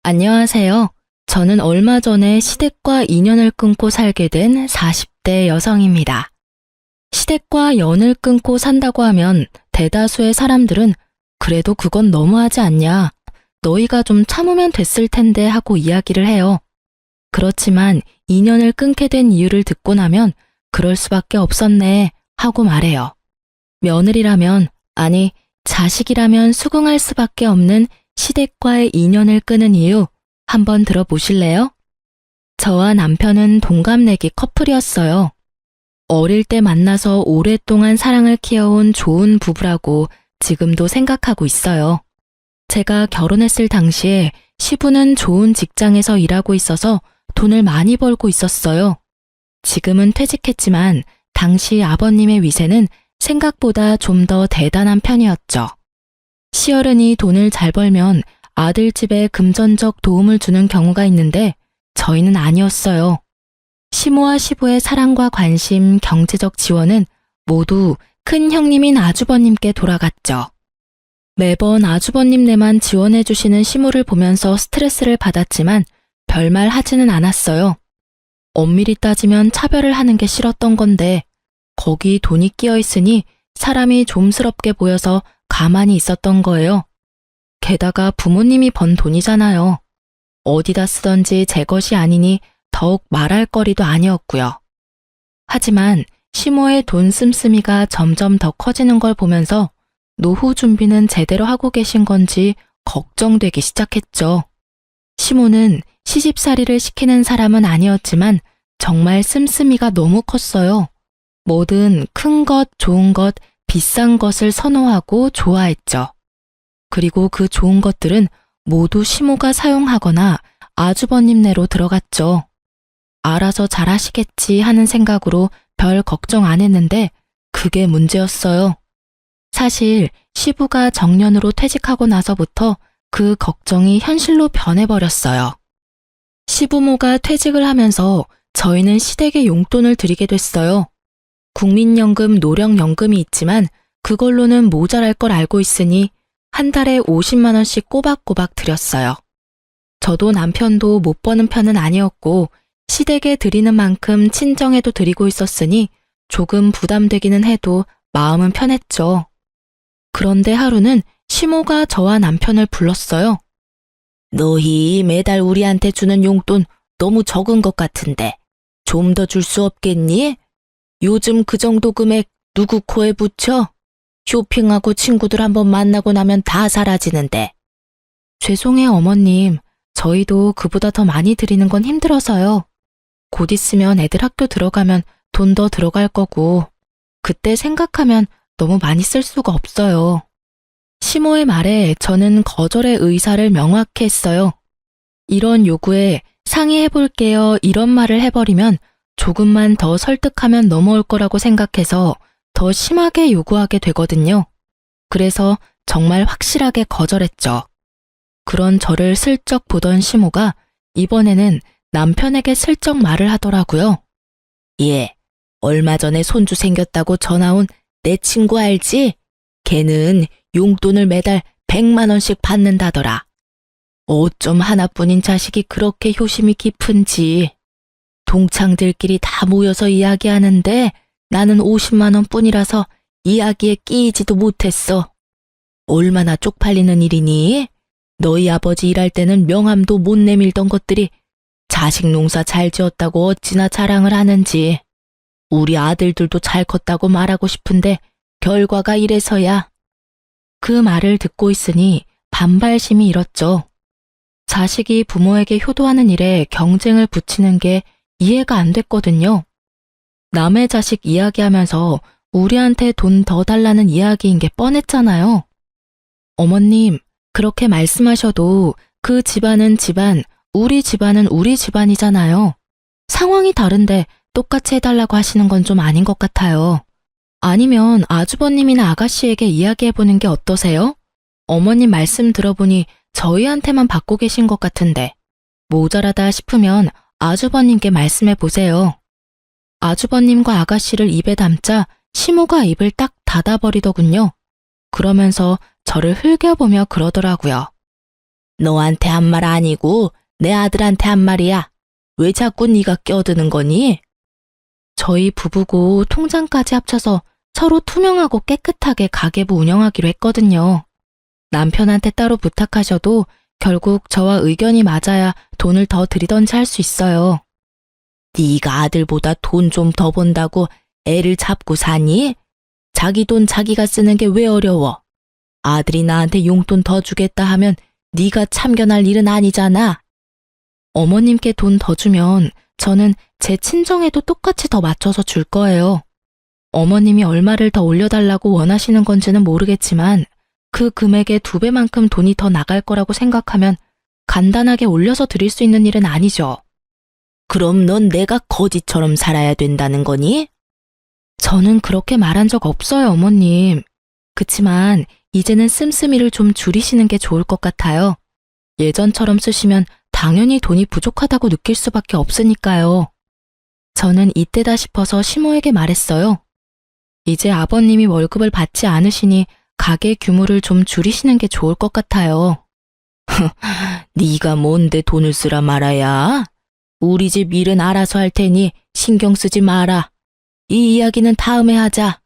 안녕하세요. 저는 얼마 전에 시댁과 인연을 끊고 살게 된 40대 여성입니다. 시댁과 연을 끊고 산다고 하면 대다수의 사람들은 그래도 그건 너무하지 않냐. 너희가 좀 참으면 됐을 텐데 하고 이야기를 해요. 그렇지만 인연을 끊게 된 이유를 듣고 나면 그럴 수밖에 없었네 하고 말해요. 며느리라면, 아니, 자식이라면 수긍할 수밖에 없는 시댁과의 인연을 끊은 이유 한번 들어보실래요? 저와 남편은 동갑내기 커플이었어요. 어릴 때 만나서 오랫동안 사랑을 키워온 좋은 부부라고 지금도 생각하고 있어요. 제가 결혼했을 당시에 시부는 좋은 직장에서 일하고 있어서 돈을 많이 벌고 있었어요. 지금은 퇴직했지만 당시 아버님의 위세는 생각보다 좀 더 대단한 편이었죠. 시어른이 돈을 잘 벌면 아들 집에 금전적 도움을 주는 경우가 있는데 저희는 아니었어요. 시모와 시부의 사랑과 관심, 경제적 지원은 모두 큰 형님인 아주버님께 돌아갔죠. 매번 아주버님네만 지원해 주시는 시모를 보면서 스트레스를 받았지만 별말 하지는 않았어요. 엄밀히 따지면 차별을 하는 게 싫었던 건데 거기 돈이 끼어 있으니 사람이 좀스럽게 보여서 가만히 있었던 거예요. 게다가 부모님이 번 돈이잖아요. 어디다 쓰던지 제 것이 아니니 더욱 말할 거리도 아니었고요. 하지만 시모의 돈 씀씀이가 점점 더 커지는 걸 보면서 노후 준비는 제대로 하고 계신 건지 걱정되기 시작했죠. 시모는 시집살이를 시키는 사람은 아니었지만 정말 씀씀이가 너무 컸어요. 뭐든 큰 것, 좋은 것, 비싼 것을 선호하고 좋아했죠. 그리고 그 좋은 것들은 모두 시모가 사용하거나 아주버님네로 들어갔죠. 알아서 잘하시겠지 하는 생각으로 별 걱정 안 했는데 그게 문제였어요. 사실 시부가 정년으로 퇴직하고 나서부터 그 걱정이 현실로 변해버렸어요. 시부모가 퇴직을 하면서 저희는 시댁에 용돈을 드리게 됐어요. 국민연금, 노령연금이 있지만 그걸로는 모자랄 걸 알고 있으니 한 달에 50만 원씩 꼬박꼬박 드렸어요. 저도 남편도 못 버는 편은 아니었고 시댁에 드리는 만큼 친정에도 드리고 있었으니 조금 부담되기는 해도 마음은 편했죠. 그런데 하루는 시모가 저와 남편을 불렀어요. 너희 매달 우리한테 주는 용돈 너무 적은 것 같은데 좀 더 줄 수 없겠니? 요즘 그 정도 금액 누구 코에 붙여? 쇼핑하고 친구들 한번 만나고 나면 다 사라지는데. 죄송해요, 어머님. 저희도 그보다 더 많이 드리는 건 힘들어서요. 곧 있으면 애들 학교 들어가면 돈 더 들어갈 거고 그때 생각하면 너무 많이 쓸 수가 없어요. 시모의 말에 저는 거절의 의사를 명확히 했어요. 이런 요구에 상의해볼게요 이런 말을 해버리면 조금만 더 설득하면 넘어올 거라고 생각해서 더 심하게 요구하게 되거든요. 그래서 정말 확실하게 거절했죠. 그런 저를 슬쩍 보던 시모가 이번에는 남편에게 슬쩍 말을 하더라고요. 예, 얼마 전에 손주 생겼다고 전화 온 내 친구 알지? 걔는 용돈을 매달 100만 원씩 받는다더라. 어쩜 하나뿐인 자식이 그렇게 효심이 깊은지. 동창들끼리 다 모여서 이야기하는데 나는 50만 원 뿐이라서 이야기에 끼이지도 못했어. 얼마나 쪽팔리는 일이니? 너희 아버지 일할 때는 명함도 못 내밀던 것들이 자식 농사 잘 지었다고 어찌나 자랑을 하는지. 우리 아들들도 잘 컸다고 말하고 싶은데 결과가 이래서야. 그 말을 듣고 있으니 반발심이 일었죠. 자식이 부모에게 효도하는 일에 경쟁을 붙이는 게 이해가 안 됐거든요. 남의 자식 이야기하면서 우리한테 돈 더 달라는 이야기인 게 뻔했잖아요. 어머님, 그렇게 말씀하셔도 그 집안은 집안, 우리 집안은 우리 집안이잖아요. 상황이 다른데 똑같이 해달라고 하시는 건 좀 아닌 것 같아요. 아니면 아주버님이나 아가씨에게 이야기해보는 게 어떠세요? 어머님 말씀 들어보니 저희한테만 받고 계신 것 같은데 모자라다 싶으면 아주버님께 말씀해보세요. 아주버님과 아가씨를 입에 담자 시모가 입을 딱 닫아버리더군요. 그러면서 저를 흘겨보며 그러더라고요. 너한테 한 말 아니고 내 아들한테 한 말이야. 왜 자꾸 네가 껴드는 거니? 저희 부부고 통장까지 합쳐서 서로 투명하고 깨끗하게 가계부 운영하기로 했거든요. 남편한테 따로 부탁하셔도 결국 저와 의견이 맞아야 돈을 더 들이던지 할 수 있어요. 네가 아들보다 돈 좀 더 번다고 애를 잡고 사니? 자기 돈 자기가 쓰는 게 왜 어려워? 아들이 나한테 용돈 더 주겠다 하면 네가 참견할 일은 아니잖아. 어머님께 돈 더 주면 저는 제 친정에도 똑같이 더 맞춰서 줄 거예요. 어머님이 얼마를 더 올려달라고 원하시는 건지는 모르겠지만 그 금액의 2배만큼 돈이 더 나갈 거라고 생각하면 간단하게 올려서 드릴 수 있는 일은 아니죠. 그럼 넌 내가 거지처럼 살아야 된다는 거니? 저는 그렇게 말한 적 없어요, 어머님. 그치만 이제는 씀씀이를 좀 줄이시는 게 좋을 것 같아요. 예전처럼 쓰시면 당연히 돈이 부족하다고 느낄 수밖에 없으니까요. 저는 이때다 싶어서 시모에게 말했어요. 이제 아버님이 월급을 받지 않으시니 가게 규모를 좀 줄이시는 게 좋을 것 같아요. 네가 뭔데 돈을 쓰라 말아야? 우리 집 일은 알아서 할 테니 신경 쓰지 마라. 이 이야기는 다음에 하자.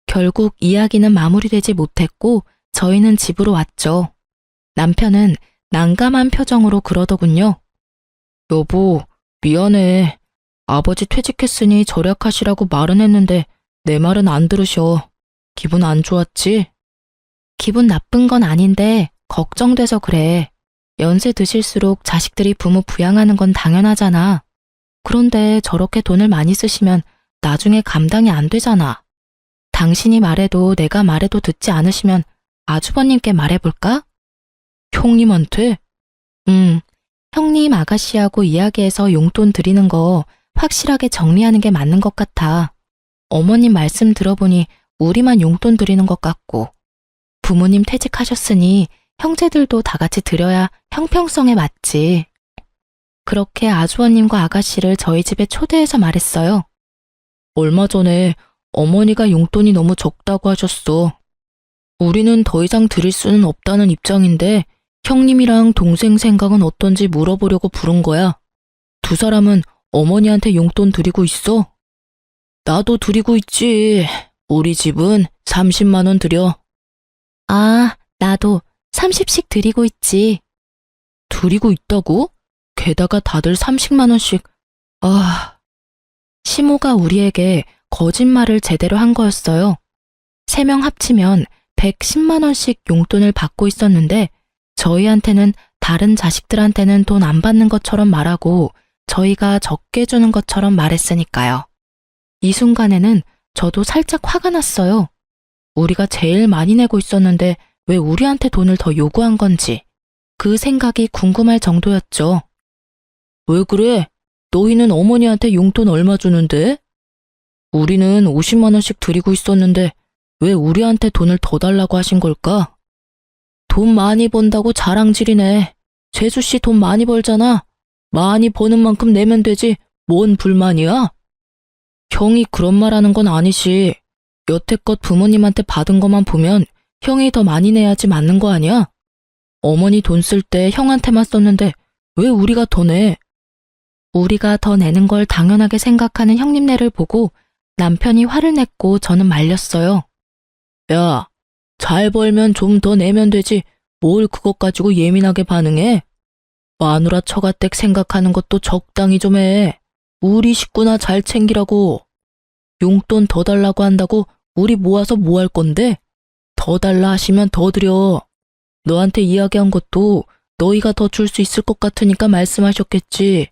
결국 이야기는 마무리되지 못했고 저희는 집으로 왔죠. 남편은 난감한 표정으로 그러더군요. 여보, 미안해. 아버지 퇴직했으니 절약하시라고 말은 했는데 내 말은 안 들으셔. 기분 안 좋았지? 기분 나쁜 건 아닌데 걱정돼서 그래. 연세 드실수록 자식들이 부모 부양하는 건 당연하잖아. 그런데 저렇게 돈을 많이 쓰시면 나중에 감당이 안 되잖아. 당신이 말해도 내가 말해도 듣지 않으시면 아주버님께 말해볼까? 형님한테? 형님 아가씨하고 이야기해서 용돈 드리는 거 확실하게 정리하는 게 맞는 것 같아. 어머님 말씀 들어보니 우리만 용돈 드리는 것 같고 부모님 퇴직하셨으니 형제들도 다 같이 드려야 형평성에 맞지. 그렇게 아주버님과 아가씨를 저희 집에 초대해서 말했어요. 얼마 전에 어머니가 용돈이 너무 적다고 하셨어. 우리는 더 이상 드릴 수는 없다는 입장인데 형님이랑 동생 생각은 어떤지 물어보려고 부른 거야. 두 사람은 어머니한테 용돈 드리고 있어? 나도 드리고 있지. 우리 집은 30만 원 드려. 아, 나도 30씩 드리고 있지. 드리고 있다고? 게다가 다들 30만 원씩. 아, 시모가 우리에게 거짓말을 제대로 한 거였어요. 3명 합치면 110만 원씩 용돈을 받고 있었는데 저희한테는 다른 자식들한테는 돈 안 받는 것처럼 말하고 저희가 적게 주는 것처럼 말했으니까요. 이 순간에는 저도 살짝 화가 났어요. 우리가 제일 많이 내고 있었는데 왜 우리한테 돈을 더 요구한 건지 그 생각이 궁금할 정도였죠. 왜 그래? 너희는 어머니한테 용돈 얼마 주는데? 우리는 50만 원씩 드리고 있었는데 왜 우리한테 돈을 더 달라고 하신 걸까? 돈 많이 번다고 자랑질이네. 재수씨 돈 많이 벌잖아. 많이 버는 만큼 내면 되지. 뭔 불만이야? 형이 그런 말 하는 건 아니지. 여태껏 부모님한테 받은 것만 보면 형이 더 많이 내야지 맞는 거 아니야? 어머니 돈 쓸 때 형한테만 썼는데 왜 우리가 더 내? 우리가 더 내는 걸 당연하게 생각하는 형님네를 보고 남편이 화를 냈고 저는 말렸어요. 야, 잘 벌면 좀 더 내면 되지. 뭘 그것 가지고 예민하게 반응해? 마누라 처가댁 생각하는 것도 적당히 좀 해. 우리 식구나 잘 챙기라고. 용돈 더 달라고 한다고 우리 모아서 뭐 할 건데? 더 달라 하시면 더 드려. 너한테 이야기한 것도 너희가 더 줄 수 있을 것 같으니까 말씀하셨겠지.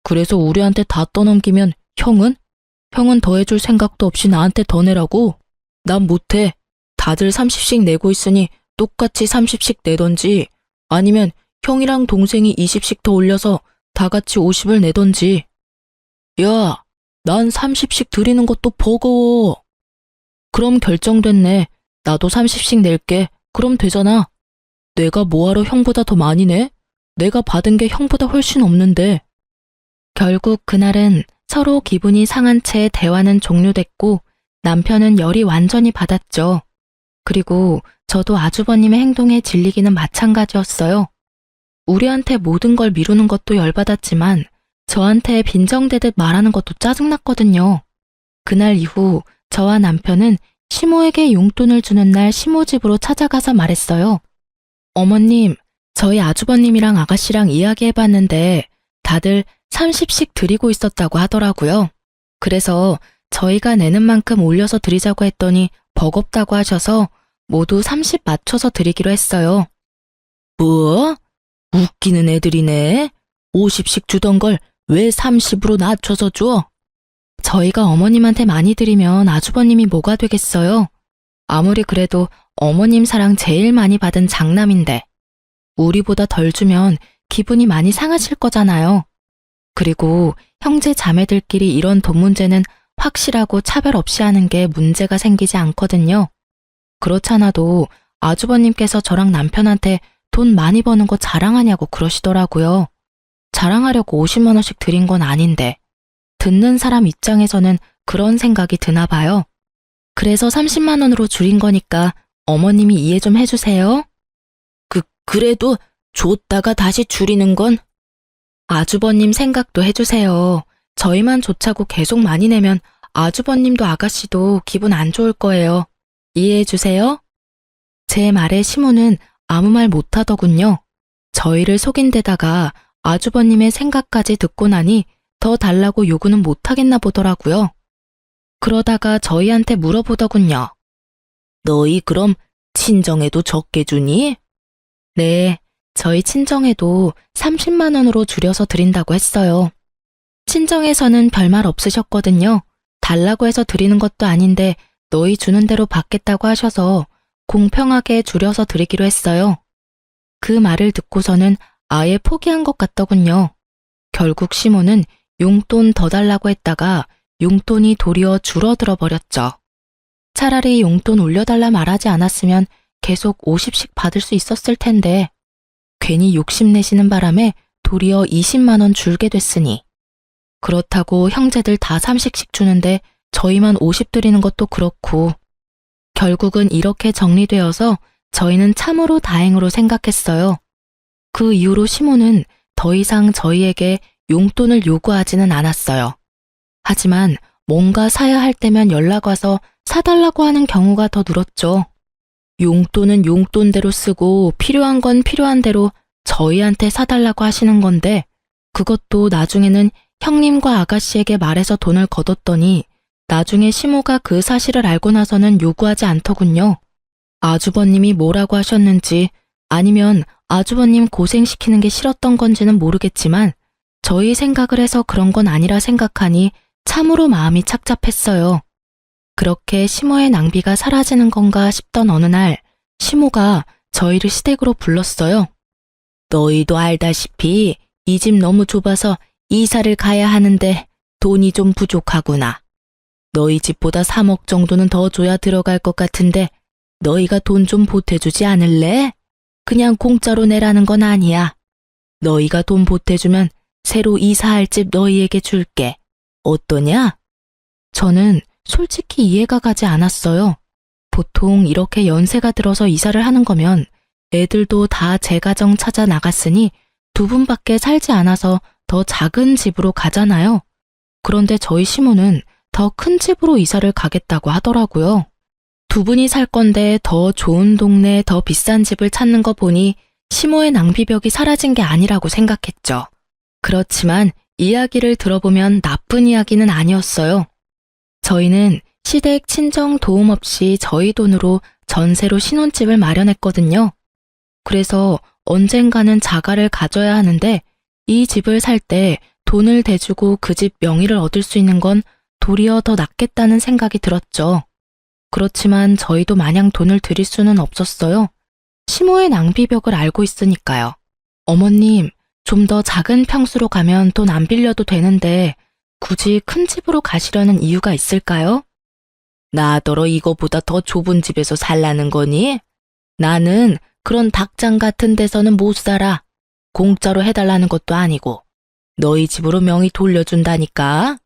그래서 우리한테 다 떠넘기면 형은? 형은 더 해줄 생각도 없이 나한테 더 내라고? 난 못해. 다들 30씩 내고 있으니 똑같이 30씩 내던지 아니면 형이랑 동생이 20씩 더 올려서 다 같이 50을 내던지. 야, 난 30씩 드리는 것도 버거워. 그럼 결정됐네. 나도 30씩 낼게. 그럼 되잖아. 내가 뭐하러 형보다 더 많이 내? 내가 받은 게 형보다 훨씬 없는데. 결국 그날은 서로 기분이 상한 채 대화는 종료됐고 남편은 열이 완전히 받았죠. 그리고 저도 아주버님의 행동에 질리기는 마찬가지였어요. 우리한테 모든 걸 미루는 것도 열받았지만 저한테 빈정대듯 말하는 것도 짜증났거든요. 그날 이후 저와 남편은 시모에게 용돈을 주는 날 시모 집으로 찾아가서 말했어요. 어머님, 저희 아주버님이랑 아가씨랑 이야기해봤는데 다들 30씩 드리고 있었다고 하더라고요. 그래서 저희가 내는 만큼 올려서 드리자고 했더니 버겁다고 하셔서 모두 30 맞춰서 드리기로 했어요. 뭐? 웃기는 애들이네. 50씩 주던 걸 왜 30으로 낮춰서 줘? 저희가 어머님한테 많이 드리면 아주버님이 뭐가 되겠어요? 아무리 그래도 어머님 사랑 제일 많이 받은 장남인데 우리보다 덜 주면 기분이 많이 상하실 거잖아요. 그리고 형제 자매들끼리 이런 돈 문제는 확실하고 차별 없이 하는 게 문제가 생기지 않거든요. 그렇잖아도 아주버님께서 저랑 남편한테 돈 많이 버는 거 자랑하냐고 그러시더라고요. 자랑하려고 50만 원씩 드린 건 아닌데 듣는 사람 입장에서는 그런 생각이 드나 봐요. 그래서 30만 원으로 줄인 거니까 어머님이 이해 좀 해주세요. 그래도 줬다가 다시 줄이는 건? 아주버님 생각도 해주세요. 저희만 좋자고 계속 많이 내면 아주버님도 아가씨도 기분 안 좋을 거예요. 이해해주세요. 제 말에 시모는 아무 말 못하더군요. 저희를 속인 데다가 아주버님의 생각까지 듣고 나니 더 달라고 요구는 못하겠나 보더라고요. 그러다가 저희한테 물어보더군요. 너희 그럼 친정에도 적게 주니? 네, 저희 친정에도 30만 원으로 줄여서 드린다고 했어요. 친정에서는 별말 없으셨거든요. 달라고 해서 드리는 것도 아닌데 너희 주는 대로 받겠다고 하셔서 공평하게 줄여서 드리기로 했어요. 그 말을 듣고서는 아예 포기한 것 같더군요. 결국 시모는 용돈 더 달라고 했다가 용돈이 도리어 줄어들어 버렸죠. 차라리 용돈 올려달라 말하지 않았으면 계속 50씩 받을 수 있었을 텐데 괜히 욕심내시는 바람에 도리어 20만 원 줄게 됐으니 그렇다고 형제들 다 30씩 주는데 저희만 50 드리는 것도 그렇고 결국은 이렇게 정리되어서 저희는 참으로 다행으로 생각했어요. 그 이후로 시모는 더 이상 저희에게 용돈을 요구하지는 않았어요. 하지만 뭔가 사야 할 때면 연락 와서 사달라고 하는 경우가 더 늘었죠. 용돈은 용돈대로 쓰고 필요한 건 필요한 대로 저희한테 사달라고 하시는 건데 그것도 나중에는 형님과 아가씨에게 말해서 돈을 거뒀더니 나중에 시모가 그 사실을 알고 나서는 요구하지 않더군요. 아주버님이 뭐라고 하셨는지 아니면 아주버님 고생시키는 게 싫었던 건지는 모르겠지만 저희 생각을 해서 그런 건 아니라 생각하니 참으로 마음이 착잡했어요. 그렇게 시모의 낭비가 사라지는 건가 싶던 어느 날 시모가 저희를 시댁으로 불렀어요. 너희도 알다시피 이 집 너무 좁아서 이사를 가야 하는데 돈이 좀 부족하구나. 너희 집보다 3억 정도는 더 줘야 들어갈 것 같은데 너희가 돈 좀 보태주지 않을래? 그냥 공짜로 내라는 건 아니야. 너희가 돈 보태주면 새로 이사할 집 너희에게 줄게. 어떠냐? 저는 솔직히 이해가 가지 않았어요. 보통 이렇게 연세가 들어서 이사를 하는 거면 애들도 다 제 가정 찾아 나갔으니 두 분밖에 살지 않아서 더 작은 집으로 가잖아요. 그런데 저희 시모는 더 큰 집으로 이사를 가겠다고 하더라고요. 두 분이 살 건데 더 좋은 동네, 더 비싼 집을 찾는 거 보니 시모의 낭비벽이 사라진 게 아니라고 생각했죠. 그렇지만 이야기를 들어보면 나쁜 이야기는 아니었어요. 저희는 시댁 친정 도움 없이 저희 돈으로 전세로 신혼집을 마련했거든요. 그래서 언젠가는 자가를 가져야 하는데 이 집을 살 때 돈을 대주고 그 집 명의를 얻을 수 있는 건 도리어 더 낫겠다는 생각이 들었죠. 그렇지만 저희도 마냥 돈을 드릴 수는 없었어요. 시모의 낭비벽을 알고 있으니까요. 어머님, 좀 더 작은 평수로 가면 돈 안 빌려도 되는데 굳이 큰 집으로 가시려는 이유가 있을까요? 나더러 이거보다 더 좁은 집에서 살라는 거니? 나는 그런 닭장 같은 데서는 못 살아. 공짜로 해달라는 것도 아니고 너희 집으로 명의 돌려준다니까.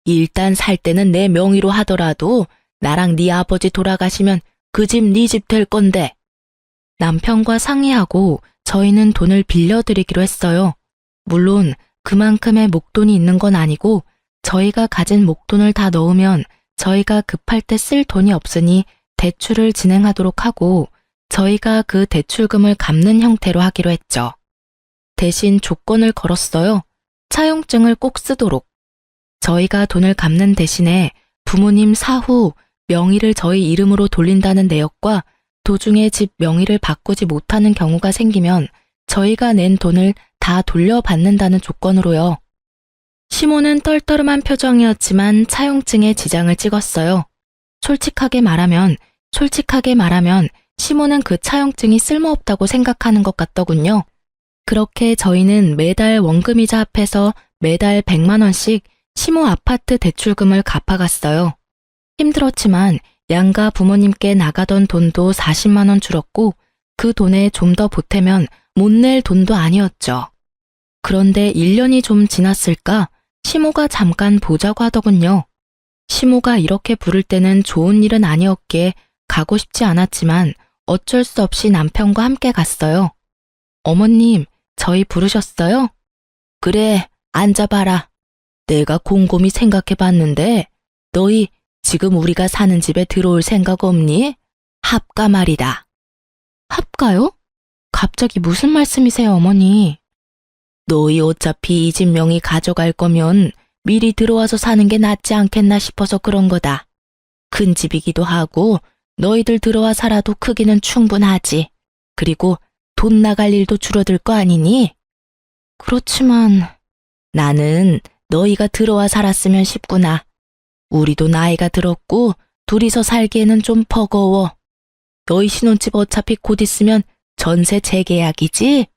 일단 살 때는 내 명의로 하더라도 나랑 네 아버지 돌아가시면 그 집 네 집 될 건데. 남편과 상의하고 저희는 돈을 빌려드리기로 했어요. 물론 그만큼의 목돈이 있는 건 아니고 저희가 가진 목돈을 다 넣으면 저희가 급할 때 쓸 돈이 없으니 대출을 진행하도록 하고 저희가 그 대출금을 갚는 형태로 하기로 했죠. 대신 조건을 걸었어요. 차용증을 꼭 쓰도록. 저희가 돈을 갚는 대신에 부모님 사후 명의를 저희 이름으로 돌린다는 내역과 도중에 집 명의를 바꾸지 못하는 경우가 생기면 저희가 낸 돈을 다 돌려받는다는 조건으로요. 시모는 떨떠름한 표정이었지만 차용증에 지장을 찍었어요. 솔직하게 말하면 시모는 그 차용증이 쓸모없다고 생각하는 것 같더군요. 그렇게 저희는 매달 원금이자 합해서 매달 100만 원씩 시모 아파트 대출금을 갚아갔어요. 힘들었지만 양가 부모님께 나가던 돈도 40만 원 줄었고 그 돈에 좀 더 보태면 못 낼 돈도 아니었죠. 그런데 1년이 좀 지났을까 시모가 잠깐 보자고 하더군요. 시모가 이렇게 부를 때는 좋은 일은 아니었기에 가고 싶지 않았지만 어쩔 수 없이 남편과 함께 갔어요. 어머님, 저희 부르셨어요? 그래, 앉아봐라. 내가 곰곰이 생각해봤는데 너희 지금 우리가 사는 집에 들어올 생각 없니? 합가 말이다. 합가요? 갑자기 무슨 말씀이세요, 어머니? 너희 어차피 이 집 명의 가져갈 거면 미리 들어와서 사는 게 낫지 않겠나 싶어서 그런 거다. 큰 집이기도 하고 너희들 들어와 살아도 크기는 충분하지. 그리고 돈 나갈 일도 줄어들 거 아니니? 그렇지만 나는 너희가 들어와 살았으면 싶구나. 우리도 나이가 들었고 둘이서 살기에는 좀 버거워. 너희 신혼집 어차피 곧 있으면 전세 재계약이지?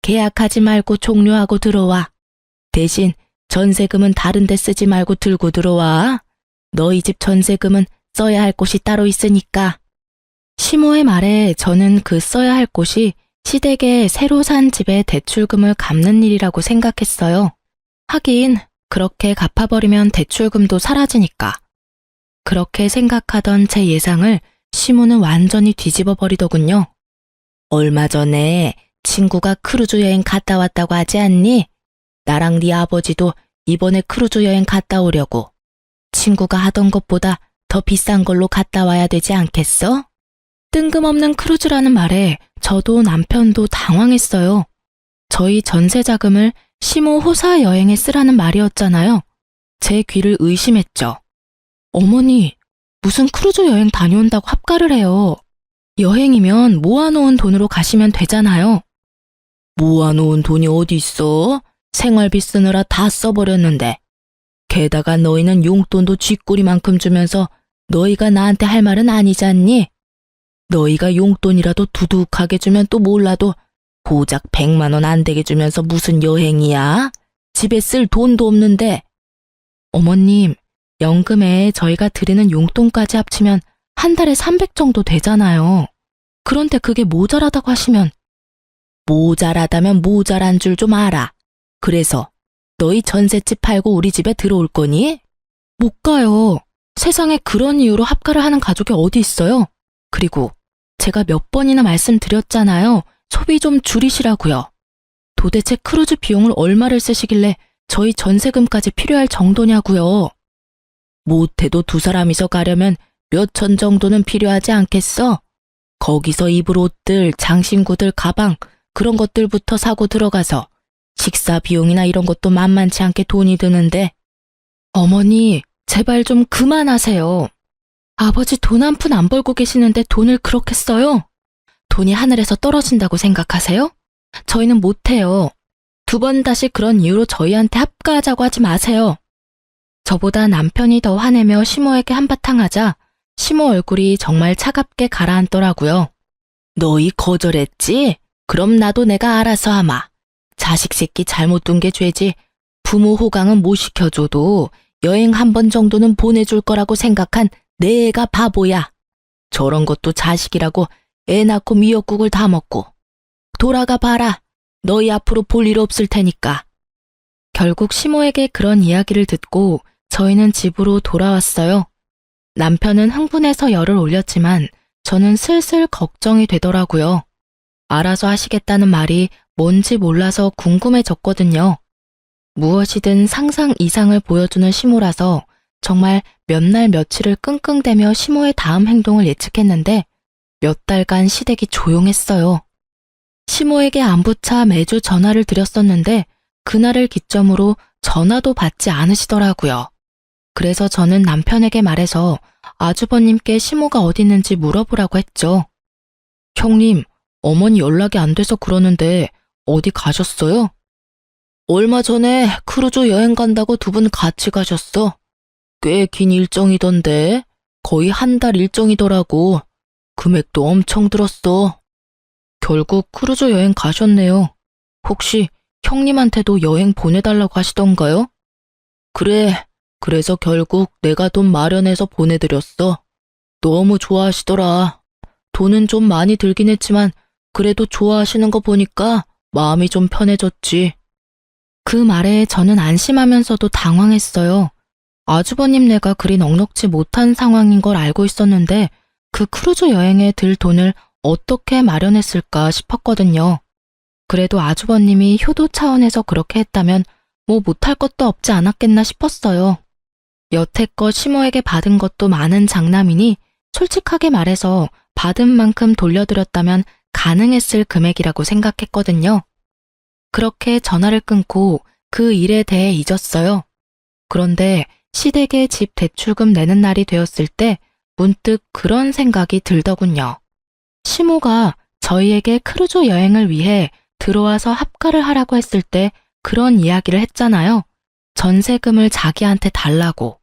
계약하지 말고 종료하고 들어와. 대신 전세금은 다른 데 쓰지 말고 들고 들어와. 너희 집 전세금은 써야 할 곳이 따로 있으니까. 시모의 말에 저는 그 써야 할 곳이 시댁에 새로 산 집의 대출금을 갚는 일이라고 생각했어요. 하긴 그렇게 갚아버리면 대출금도 사라지니까. 그렇게 생각하던 제 예상을 시모는 완전히 뒤집어 버리더군요. 얼마 전에 친구가 크루즈 여행 갔다 왔다고 하지 않니? 나랑 네 아버지도 이번에 크루즈 여행 갔다 오려고. 친구가 하던 것보다 더 비싼 걸로 갔다 와야 되지 않겠어? 뜬금없는 크루즈라는 말에 저도 남편도 당황했어요. 저희 전세 자금을 시모 호사 여행에 쓰라는 말이었잖아요. 제 귀를 의심했죠. 어머니, 무슨 크루즈 여행 다녀온다고 합가를 해요. 여행이면 모아놓은 돈으로 가시면 되잖아요. 모아놓은 돈이 어디 있어? 생활비 쓰느라 다 써버렸는데. 게다가 너희는 용돈도 쥐꼬리만큼 주면서 너희가 나한테 할 말은 아니지 않니? 너희가 용돈이라도 두둑하게 주면 또 몰라도 고작 100만 원 안 되게 주면서 무슨 여행이야? 집에 쓸 돈도 없는데. 어머님, 연금에 저희가 드리는 용돈까지 합치면 한 달에 300 정도 되잖아요. 그런데 그게 모자라다고 하시면. 모자라다면 모자란 줄 좀 알아. 그래서 너희 전셋집 팔고 우리 집에 들어올 거니? 못 가요. 세상에 그런 이유로 합가를 하는 가족이 어디 있어요? 그리고 제가 몇 번이나 말씀드렸잖아요. 소비 좀 줄이시라고요. 도대체 크루즈 비용을 얼마를 쓰시길래 저희 전세금까지 필요할 정도냐고요. 못해도 두 사람이서 가려면 몇 천 정도는 필요하지 않겠어? 거기서 입을 옷들, 장신구들, 가방 그런 것들부터 사고 들어가서 식사 비용이나 이런 것도 만만치 않게 돈이 드는데. 어머니, 제발 좀 그만하세요. 아버지 돈 한 푼 안 벌고 계시는데 돈을 그렇게 써요? 돈이 하늘에서 떨어진다고 생각하세요? 저희는 못해요. 2번 다시 그런 이유로 저희한테 합가하자고 하지 마세요. 저보다 남편이 더 화내며 시모에게 한바탕 하자 시모 얼굴이 정말 차갑게 가라앉더라고요. 너희 거절했지? 그럼 나도 내가 알아서 하마. 자식 새끼 잘못 둔 게 죄지. 부모 호강은 못 시켜줘도 여행 한 번 정도는 보내줄 거라고 생각한 내 애가 바보야. 저런 것도 자식이라고 애 낳고 미역국을 다 먹고. 돌아가 봐라. 너희 앞으로 볼 일 없을 테니까. 결국 시모에게 그런 이야기를 듣고 저희는 집으로 돌아왔어요. 남편은 흥분해서 열을 올렸지만 저는 슬슬 걱정이 되더라고요. 알아서 하시겠다는 말이 뭔지 몰라서 궁금해졌거든요. 무엇이든 상상 이상을 보여주는 시모라서 정말 몇 날 며칠을 끙끙대며 시모의 다음 행동을 예측했는데 몇 달간 시댁이 조용했어요. 시모에게 안부차 매주 전화를 드렸었는데 그날을 기점으로 전화도 받지 않으시더라고요. 그래서 저는 남편에게 말해서 아주버님께 시모가 어디 있는지 물어보라고 했죠. 형님, 어머니 연락이 안 돼서 그러는데 어디 가셨어요? 얼마 전에 크루즈 여행 간다고 두 분 같이 가셨어. 꽤 긴 일정이던데 거의 한 달 일정이더라고. 금액도 엄청 들었어. 결국 크루즈 여행 가셨네요. 혹시 형님한테도 여행 보내달라고 하시던가요? 그래, 그래서 결국 내가 돈 마련해서 보내드렸어. 너무 좋아하시더라. 돈은 좀 많이 들긴 했지만 그래도 좋아하시는 거 보니까 마음이 좀 편해졌지. 그 말에 저는 안심하면서도 당황했어요. 아주버님네가 그리 넉넉지 못한 상황인 걸 알고 있었는데 그 크루즈 여행에 들 돈을 어떻게 마련했을까 싶었거든요. 그래도 아주버님이 효도 차원에서 그렇게 했다면 뭐 못할 것도 없지 않았겠나 싶었어요. 여태껏 시모에게 받은 것도 많은 장남이니 솔직하게 말해서 받은 만큼 돌려드렸다면 가능했을 금액이라고 생각했거든요. 그렇게 전화를 끊고 그 일에 대해 잊었어요. 그런데 시댁에 집 대출금 내는 날이 되었을 때 문득 그런 생각이 들더군요. 시모가 저희에게 크루즈 여행을 위해 들어와서 합가를 하라고 했을 때 그런 이야기를 했잖아요. 전세금을 자기한테 달라고.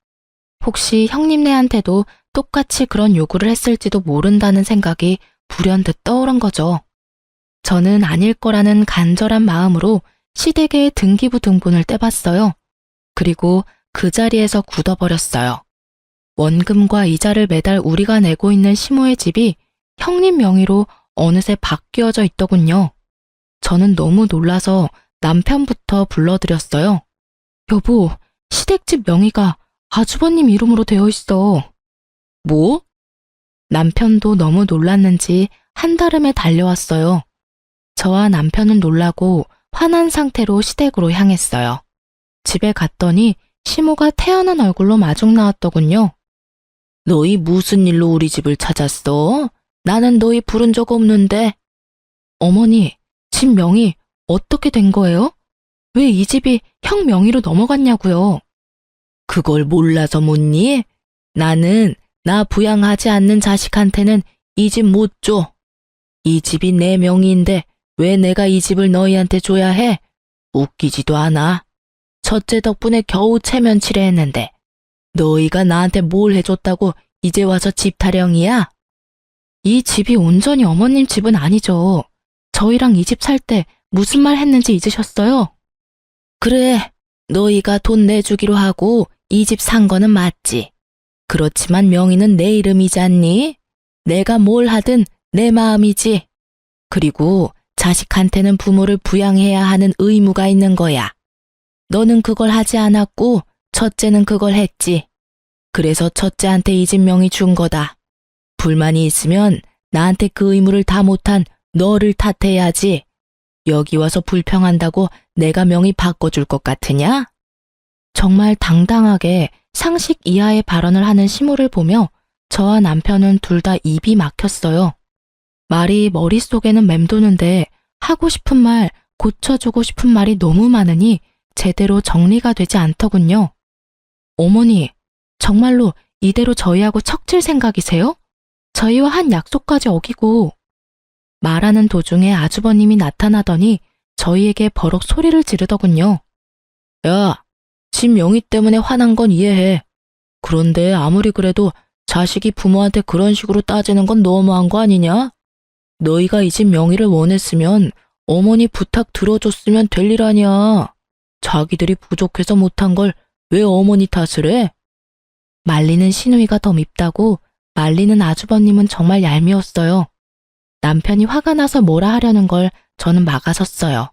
혹시 형님네한테도 똑같이 그런 요구를 했을지도 모른다는 생각이 불현듯 떠오른 거죠. 저는 아닐 거라는 간절한 마음으로 시댁의 등기부 등본을 떼봤어요. 그리고 그 자리에서 굳어버렸어요. 원금과 이자를 매달 우리가 내고 있는 시모의 집이 형님 명의로 어느새 바뀌어져 있더군요. 저는 너무 놀라서 남편부터 불러드렸어요. 여보, 시댁집 명의가 아주버님 이름으로 되어 있어. 뭐? 남편도 너무 놀랐는지 한달음에 달려왔어요. 저와 남편은 놀라고 화난 상태로 시댁으로 향했어요. 집에 갔더니 시모가 태연한 얼굴로 마중 나왔더군요. 너희 무슨 일로 우리 집을 찾았어? 나는 너희 부른 적 없는데. 어머니, 집 명의 어떻게 된 거예요? 왜 이 집이 형 명의로 넘어갔냐고요? 그걸 몰라서 묻니? 나는 나 부양하지 않는 자식한테는 이 집 못 줘. 이 집이 내 명의인데 왜 내가 이 집을 너희한테 줘야 해? 웃기지도 않아. 첫째 덕분에 겨우 체면치레 했는데 너희가 나한테 뭘 해줬다고 이제 와서 집 타령이야? 이 집이 온전히 어머님 집은 아니죠. 저희랑 이 집 살 때 무슨 말 했는지 잊으셨어요? 그래, 너희가 돈 내주기로 하고 이 집 산 거는 맞지. 그렇지만 명의는 내 이름이잖니? 내가 뭘 하든 내 마음이지. 그리고 자식한테는 부모를 부양해야 하는 의무가 있는 거야. 너는 그걸 하지 않았고 첫째는 그걸 했지. 그래서 첫째한테 이 집 명의 준 거다. 불만이 있으면 나한테 그 의무를 다 못한 너를 탓해야지. 여기 와서 불평한다고 내가 명의 바꿔줄 것 같으냐? 정말 당당하게 상식 이하의 발언을 하는 시모를 보며 저와 남편은 둘 다 입이 막혔어요. 말이 머릿속에는 맴도는데 하고 싶은 말, 고쳐주고 싶은 말이 너무 많으니 제대로 정리가 되지 않더군요. 어머니, 정말로 이대로 저희하고 척질 생각이세요? 저희와 한 약속까지 어기고. 말하는 도중에 아주버님이 나타나더니 저희에게 버럭 소리를 지르더군요. 야, 집 명의 때문에 화난 건 이해해. 그런데 아무리 그래도 자식이 부모한테 그런 식으로 따지는 건 너무한 거 아니냐? 너희가 이 집 명의를 원했으면 어머니 부탁 들어줬으면 될 일 아니야. 자기들이 부족해서 못한 걸 왜 어머니 탓을 해? 말리는 시누이가 더 밉다고 말리는 아주버님은 정말 얄미웠어요. 남편이 화가 나서 뭐라 하려는 걸 저는 막아섰어요.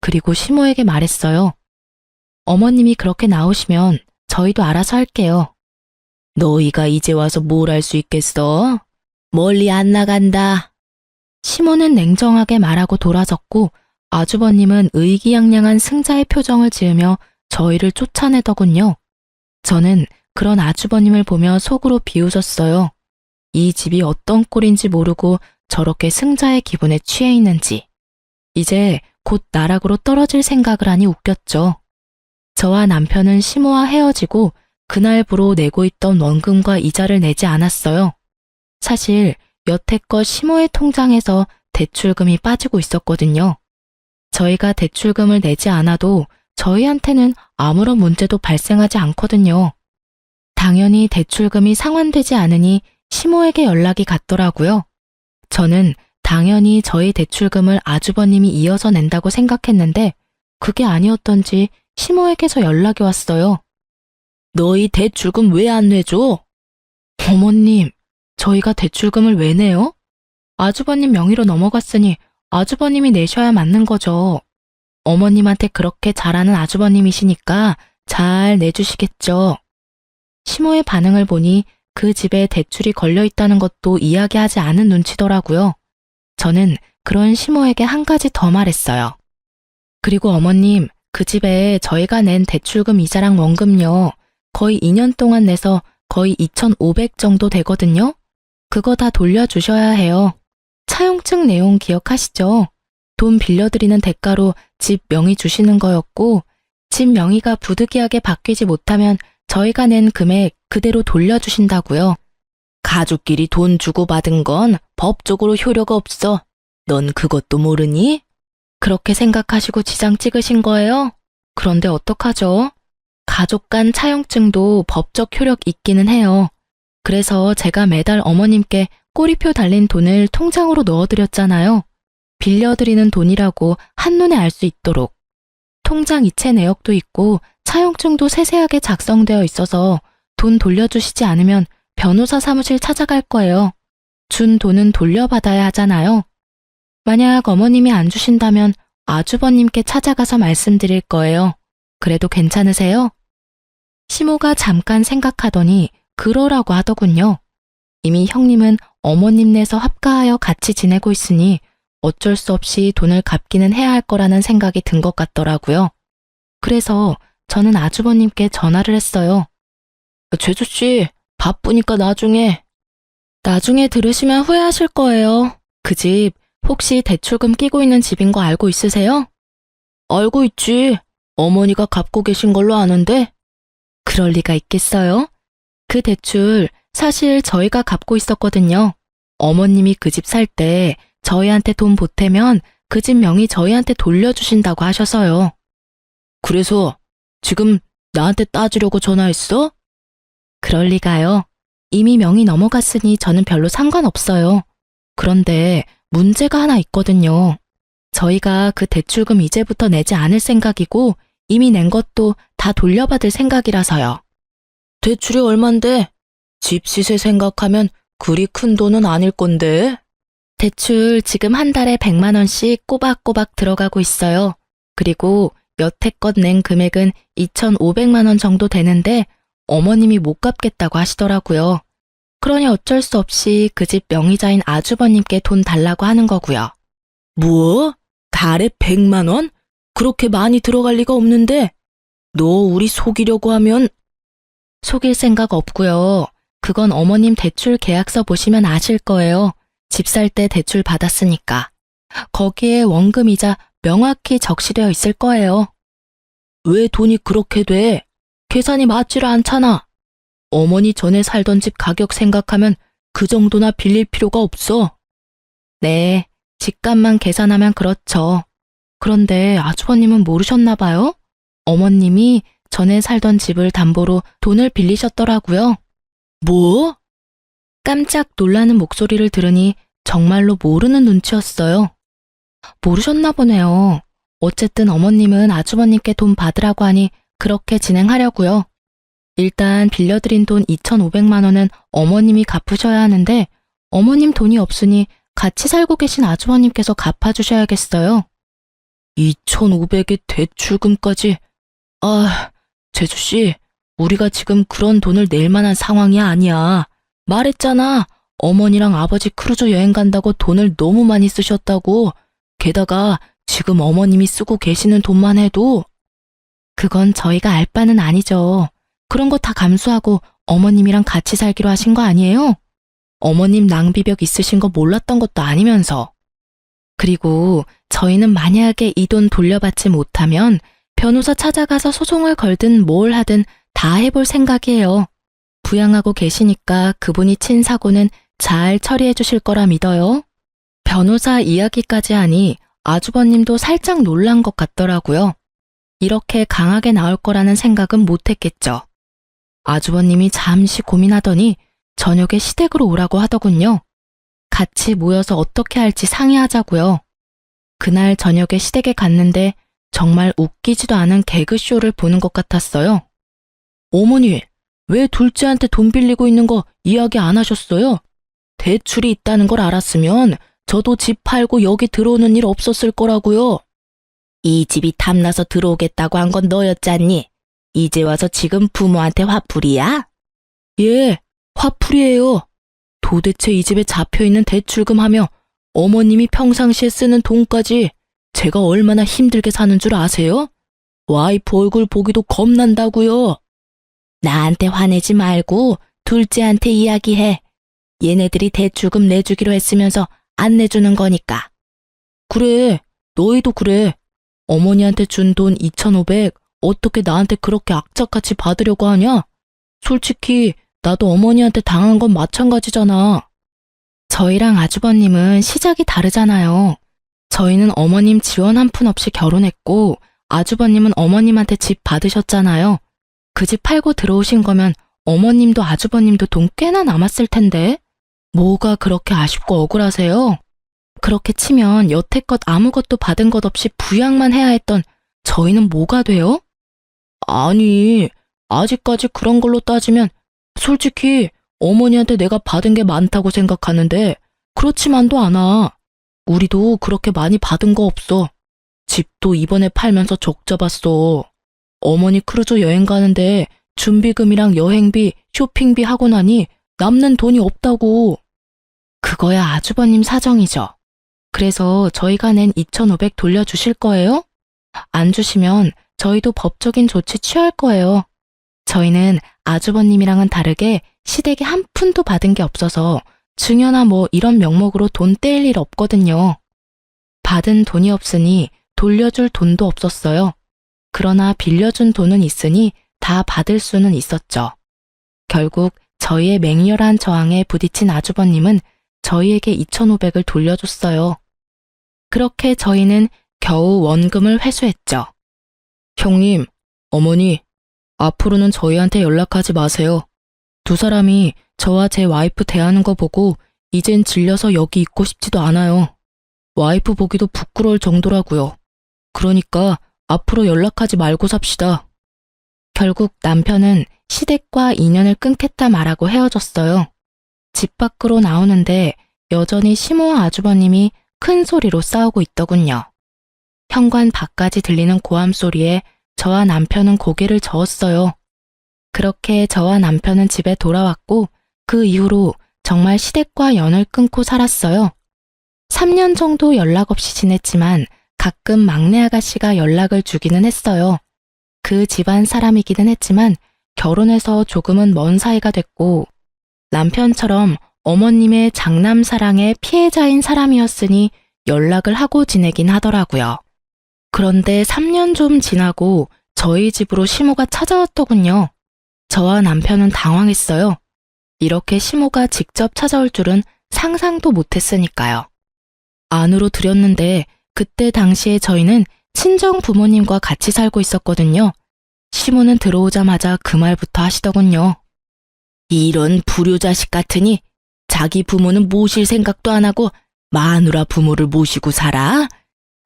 그리고 시모에게 말했어요. 어머님이 그렇게 나오시면 저희도 알아서 할게요. 너희가 이제 와서 뭘 할 수 있겠어? 멀리 안 나간다. 시모는 냉정하게 말하고 돌아섰고 아주버님은 의기양양한 승자의 표정을 지으며 저희를 쫓아내더군요. 저는 그런 아주버님을 보며 속으로 비웃었어요. 이 집이 어떤 꼴인지 모르고 저렇게 승자의 기분에 취해 있는지. 이제 곧 나락으로 떨어질 생각을 하니 웃겼죠. 저와 남편은 시모와 헤어지고 그날부로 내고 있던 원금과 이자를 내지 않았어요. 사실 여태껏 시모의 통장에서 대출금이 빠지고 있었거든요. 저희가 대출금을 내지 않아도 저희한테는 아무런 문제도 발생하지 않거든요. 당연히 대출금이 상환되지 않으니 시모에게 연락이 갔더라고요. 저는 당연히 저희 대출금을 아주버님이 이어서 낸다고 생각했는데 그게 아니었던지 시모에게서 연락이 왔어요. 너희 대출금 왜 안 내줘? 어머님, 저희가 대출금을 왜 내요? 아주버님 명의로 넘어갔으니 아주버님이 내셔야 맞는 거죠. 어머님한테 그렇게 잘하는 아주버님이시니까 잘 내주시겠죠. 시모의 반응을 보니 그 집에 대출이 걸려 있다는 것도 이야기하지 않은 눈치더라고요. 저는 그런 시모에게 한 가지 더 말했어요. 그리고 어머님, 그 집에 저희가 낸 대출금 이자랑 원금요. 거의 2년 동안 내서 거의 2,500 정도 되거든요. 그거 다 돌려주셔야 해요. 차용증 내용 기억하시죠? 돈 빌려드리는 대가로 집 명의 주시는 거였고 집 명의가 부득이하게 바뀌지 못하면 저희가 낸 금액 그대로 돌려주신다고요. 가족끼리 돈 주고받은 건 법적으로 효력가 없어. 넌 그것도 모르니? 그렇게 생각하시고 지장 찍으신 거예요? 그런데 어떡하죠? 가족 간 차용증도 법적 효력 있기는 해요. 그래서 제가 매달 어머님께 꼬리표 달린 돈을 통장으로 넣어드렸잖아요. 빌려드리는 돈이라고 한눈에 알 수 있도록. 통장 이체 내역도 있고 차용증도 세세하게 작성되어 있어서 돈 돌려주시지 않으면 변호사 사무실 찾아갈 거예요. 준 돈은 돌려받아야 하잖아요. 만약 어머님이 안 주신다면 아주버님께 찾아가서 말씀드릴 거예요. 그래도 괜찮으세요? 시모가 잠깐 생각하더니 그러라고 하더군요. 이미 형님은 어머님 네서 합가하여 같이 지내고 있으니 어쩔 수 없이 돈을 갚기는 해야 할 거라는 생각이 든 것 같더라고요. 그래서 저는 아주버님께 전화를 했어요. 제주씨, 바쁘니까 나중에 들으시면 후회하실 거예요. 그 집 혹시 대출금 끼고 있는 집인 거 알고 있으세요? 알고 있지. 어머니가 갚고 계신 걸로 아는데. 그럴 리가 있겠어요? 그 대출 사실 저희가 갚고 있었거든요. 어머님이 그 집 살 때 저희한테 돈 보태면 그 집 명의 저희한테 돌려주신다고 하셔서요. 그래서 지금 나한테 따지려고 전화했어? 그럴 리가요. 이미 명의 넘어갔으니 저는 별로 상관없어요. 그런데 문제가 하나 있거든요. 저희가 그 대출금 이제부터 내지 않을 생각이고 이미 낸 것도 다 돌려받을 생각이라서요. 대출이 얼만데? 집 시세 생각하면 그리 큰 돈은 아닐 건데. 대출 지금 한 달에 100만 원씩 꼬박꼬박 들어가고 있어요. 그리고 여태껏 낸 금액은 2,500만 원 정도 되는데 어머님이 못 갚겠다고 하시더라고요. 그러니 어쩔 수 없이 그 집 명의자인 아주버님께 돈 달라고 하는 거고요. 뭐? 달에 100만 원? 그렇게 많이 들어갈 리가 없는데. 너 우리 속이려고 하면. 속일 생각 없고요. 그건 어머님 대출 계약서 보시면 아실 거예요. 집 살 때 대출 받았으니까. 거기에 원금이자 명확히 적시되어 있을 거예요. 왜 돈이 그렇게 돼? 계산이 맞지를 않잖아. 어머니 전에 살던 집 가격 생각하면 그 정도나 빌릴 필요가 없어. 네, 집값만 계산하면 그렇죠. 그런데 아주버님은 모르셨나 봐요? 어머님이 전에 살던 집을 담보로 돈을 빌리셨더라고요. 뭐? 깜짝 놀라는 목소리를 들으니 정말로 모르는 눈치였어요. 모르셨나 보네요. 어쨌든 어머님은 아주버님께 돈 받으라고 하니 그렇게 진행하려고요. 일단 빌려드린 돈 2,500만 원은 어머님이 갚으셔야 하는데 어머님 돈이 없으니 같이 살고 계신 아주버님께서 갚아주셔야겠어요. 2,500의 대출금까지. 아, 제주씨, 우리가 지금 그런 돈을 낼 만한 상황이 아니야. 말했잖아. 어머니랑 아버지 크루즈 여행 간다고 돈을 너무 많이 쓰셨다고. 게다가 지금 어머님이 쓰고 계시는 돈만 해도. 그건 저희가 알 바는 아니죠. 그런 거 다 감수하고 어머님이랑 같이 살기로 하신 거 아니에요? 어머님 낭비벽 있으신 거 몰랐던 것도 아니면서. 그리고 저희는 만약에 이 돈 돌려받지 못하면 변호사 찾아가서 소송을 걸든 뭘 하든 다 해볼 생각이에요. 부양하고 계시니까 그분이 친 사고는 잘 처리해 주실 거라 믿어요. 변호사 이야기까지 하니 아주버님도 살짝 놀란 것 같더라고요. 이렇게 강하게 나올 거라는 생각은 못했겠죠. 아주버님이 잠시 고민하더니 저녁에 시댁으로 오라고 하더군요. 같이 모여서 어떻게 할지 상의하자고요. 그날 저녁에 시댁에 갔는데 정말 웃기지도 않은 개그쇼를 보는 것 같았어요. 어머니, 왜 둘째한테 돈 빌리고 있는 거 이야기 안 하셨어요? 대출이 있다는 걸 알았으면 저도 집 팔고 여기 들어오는 일 없었을 거라고요. 이 집이 탐나서 들어오겠다고 한 건 너였잖니? 이제 와서 지금 부모한테 화풀이야? 예, 화풀이에요. 도대체 이 집에 잡혀있는 대출금 하며 어머님이 평상시에 쓰는 돈까지 제가 얼마나 힘들게 사는 줄 아세요? 와이프 얼굴 보기도 겁난다고요. 나한테 화내지 말고 둘째한테 이야기해. 얘네들이 대출금 내주기로 했으면서 안 내주는 거니까. 그래, 너희도 그래. 어머니한테 준 돈 2,500 어떻게 나한테 그렇게 악착같이 받으려고 하냐? 솔직히 나도 어머니한테 당한 건 마찬가지잖아. 저희랑 아주버님은 시작이 다르잖아요. 저희는 어머님 지원 한 푼 없이 결혼했고 아주버님은 어머님한테 집 받으셨잖아요. 그 집 팔고 들어오신 거면 어머님도 아주버님도 돈 꽤나 남았을 텐데 뭐가 그렇게 아쉽고 억울하세요? 그렇게 치면 여태껏 아무것도 받은 것 없이 부양만 해야 했던 저희는 뭐가 돼요? 아니, 아직까지 그런 걸로 따지면 솔직히 어머니한테 내가 받은 게 많다고 생각하는데 그렇지만도 않아. 우리도 그렇게 많이 받은 거 없어. 집도 이번에 팔면서 적자 봤어. 어머니 크루즈 여행 가는데 준비금이랑 여행비, 쇼핑비 하고 나니 남는 돈이 없다고. 그거야 아주버님 사정이죠. 그래서 저희가 낸 2,500 돌려주실 거예요? 안 주시면 저희도 법적인 조치 취할 거예요. 저희는 아주버님이랑은 다르게 시댁에 한 푼도 받은 게 없어서 증여나 뭐 이런 명목으로 돈 떼일 일 없거든요. 받은 돈이 없으니 돌려줄 돈도 없었어요. 그러나 빌려준 돈은 있으니 다 받을 수는 있었죠. 결국 저희의 맹렬한 저항에 부딪힌 아주버님은 저희에게 2,500을 돌려줬어요. 그렇게 저희는 겨우 원금을 회수했죠. 형님, 어머니, 앞으로는 저희한테 연락하지 마세요. 두 사람이 저와 제 와이프 대하는 거 보고 이젠 질려서 여기 있고 싶지도 않아요. 와이프 보기도 부끄러울 정도라고요. 그러니까 앞으로 연락하지 말고 삽시다. 결국 남편은 시댁과 인연을 끊겠다 말하고 헤어졌어요. 집 밖으로 나오는데 여전히 시모와 아주버님이 큰 소리로 싸우고 있더군요. 현관 밖까지 들리는 고함 소리에 저와 남편은 고개를 저었어요. 그렇게 저와 남편은 집에 돌아왔고 그 이후로 정말 시댁과 연을 끊고 살았어요. 3년 정도 연락 없이 지냈지만 가끔 막내 아가씨가 연락을 주기는 했어요. 그 집안 사람이기는 했지만 결혼해서 조금은 먼 사이가 됐고 남편처럼 어머님의 장남 사랑의 피해자인 사람이었으니 연락을 하고 지내긴 하더라고요. 그런데 3년 좀 지나고 저희 집으로 시모가 찾아왔더군요. 저와 남편은 당황했어요. 이렇게 시모가 직접 찾아올 줄은 상상도 못했으니까요. 안으로 들였는데 그때 당시에 저희는 친정 부모님과 같이 살고 있었거든요. 시모는 들어오자마자 그 말부터 하시더군요. 이런 불효자식 같으니 자기 부모는 모실 생각도 안 하고 마누라 부모를 모시고 살아?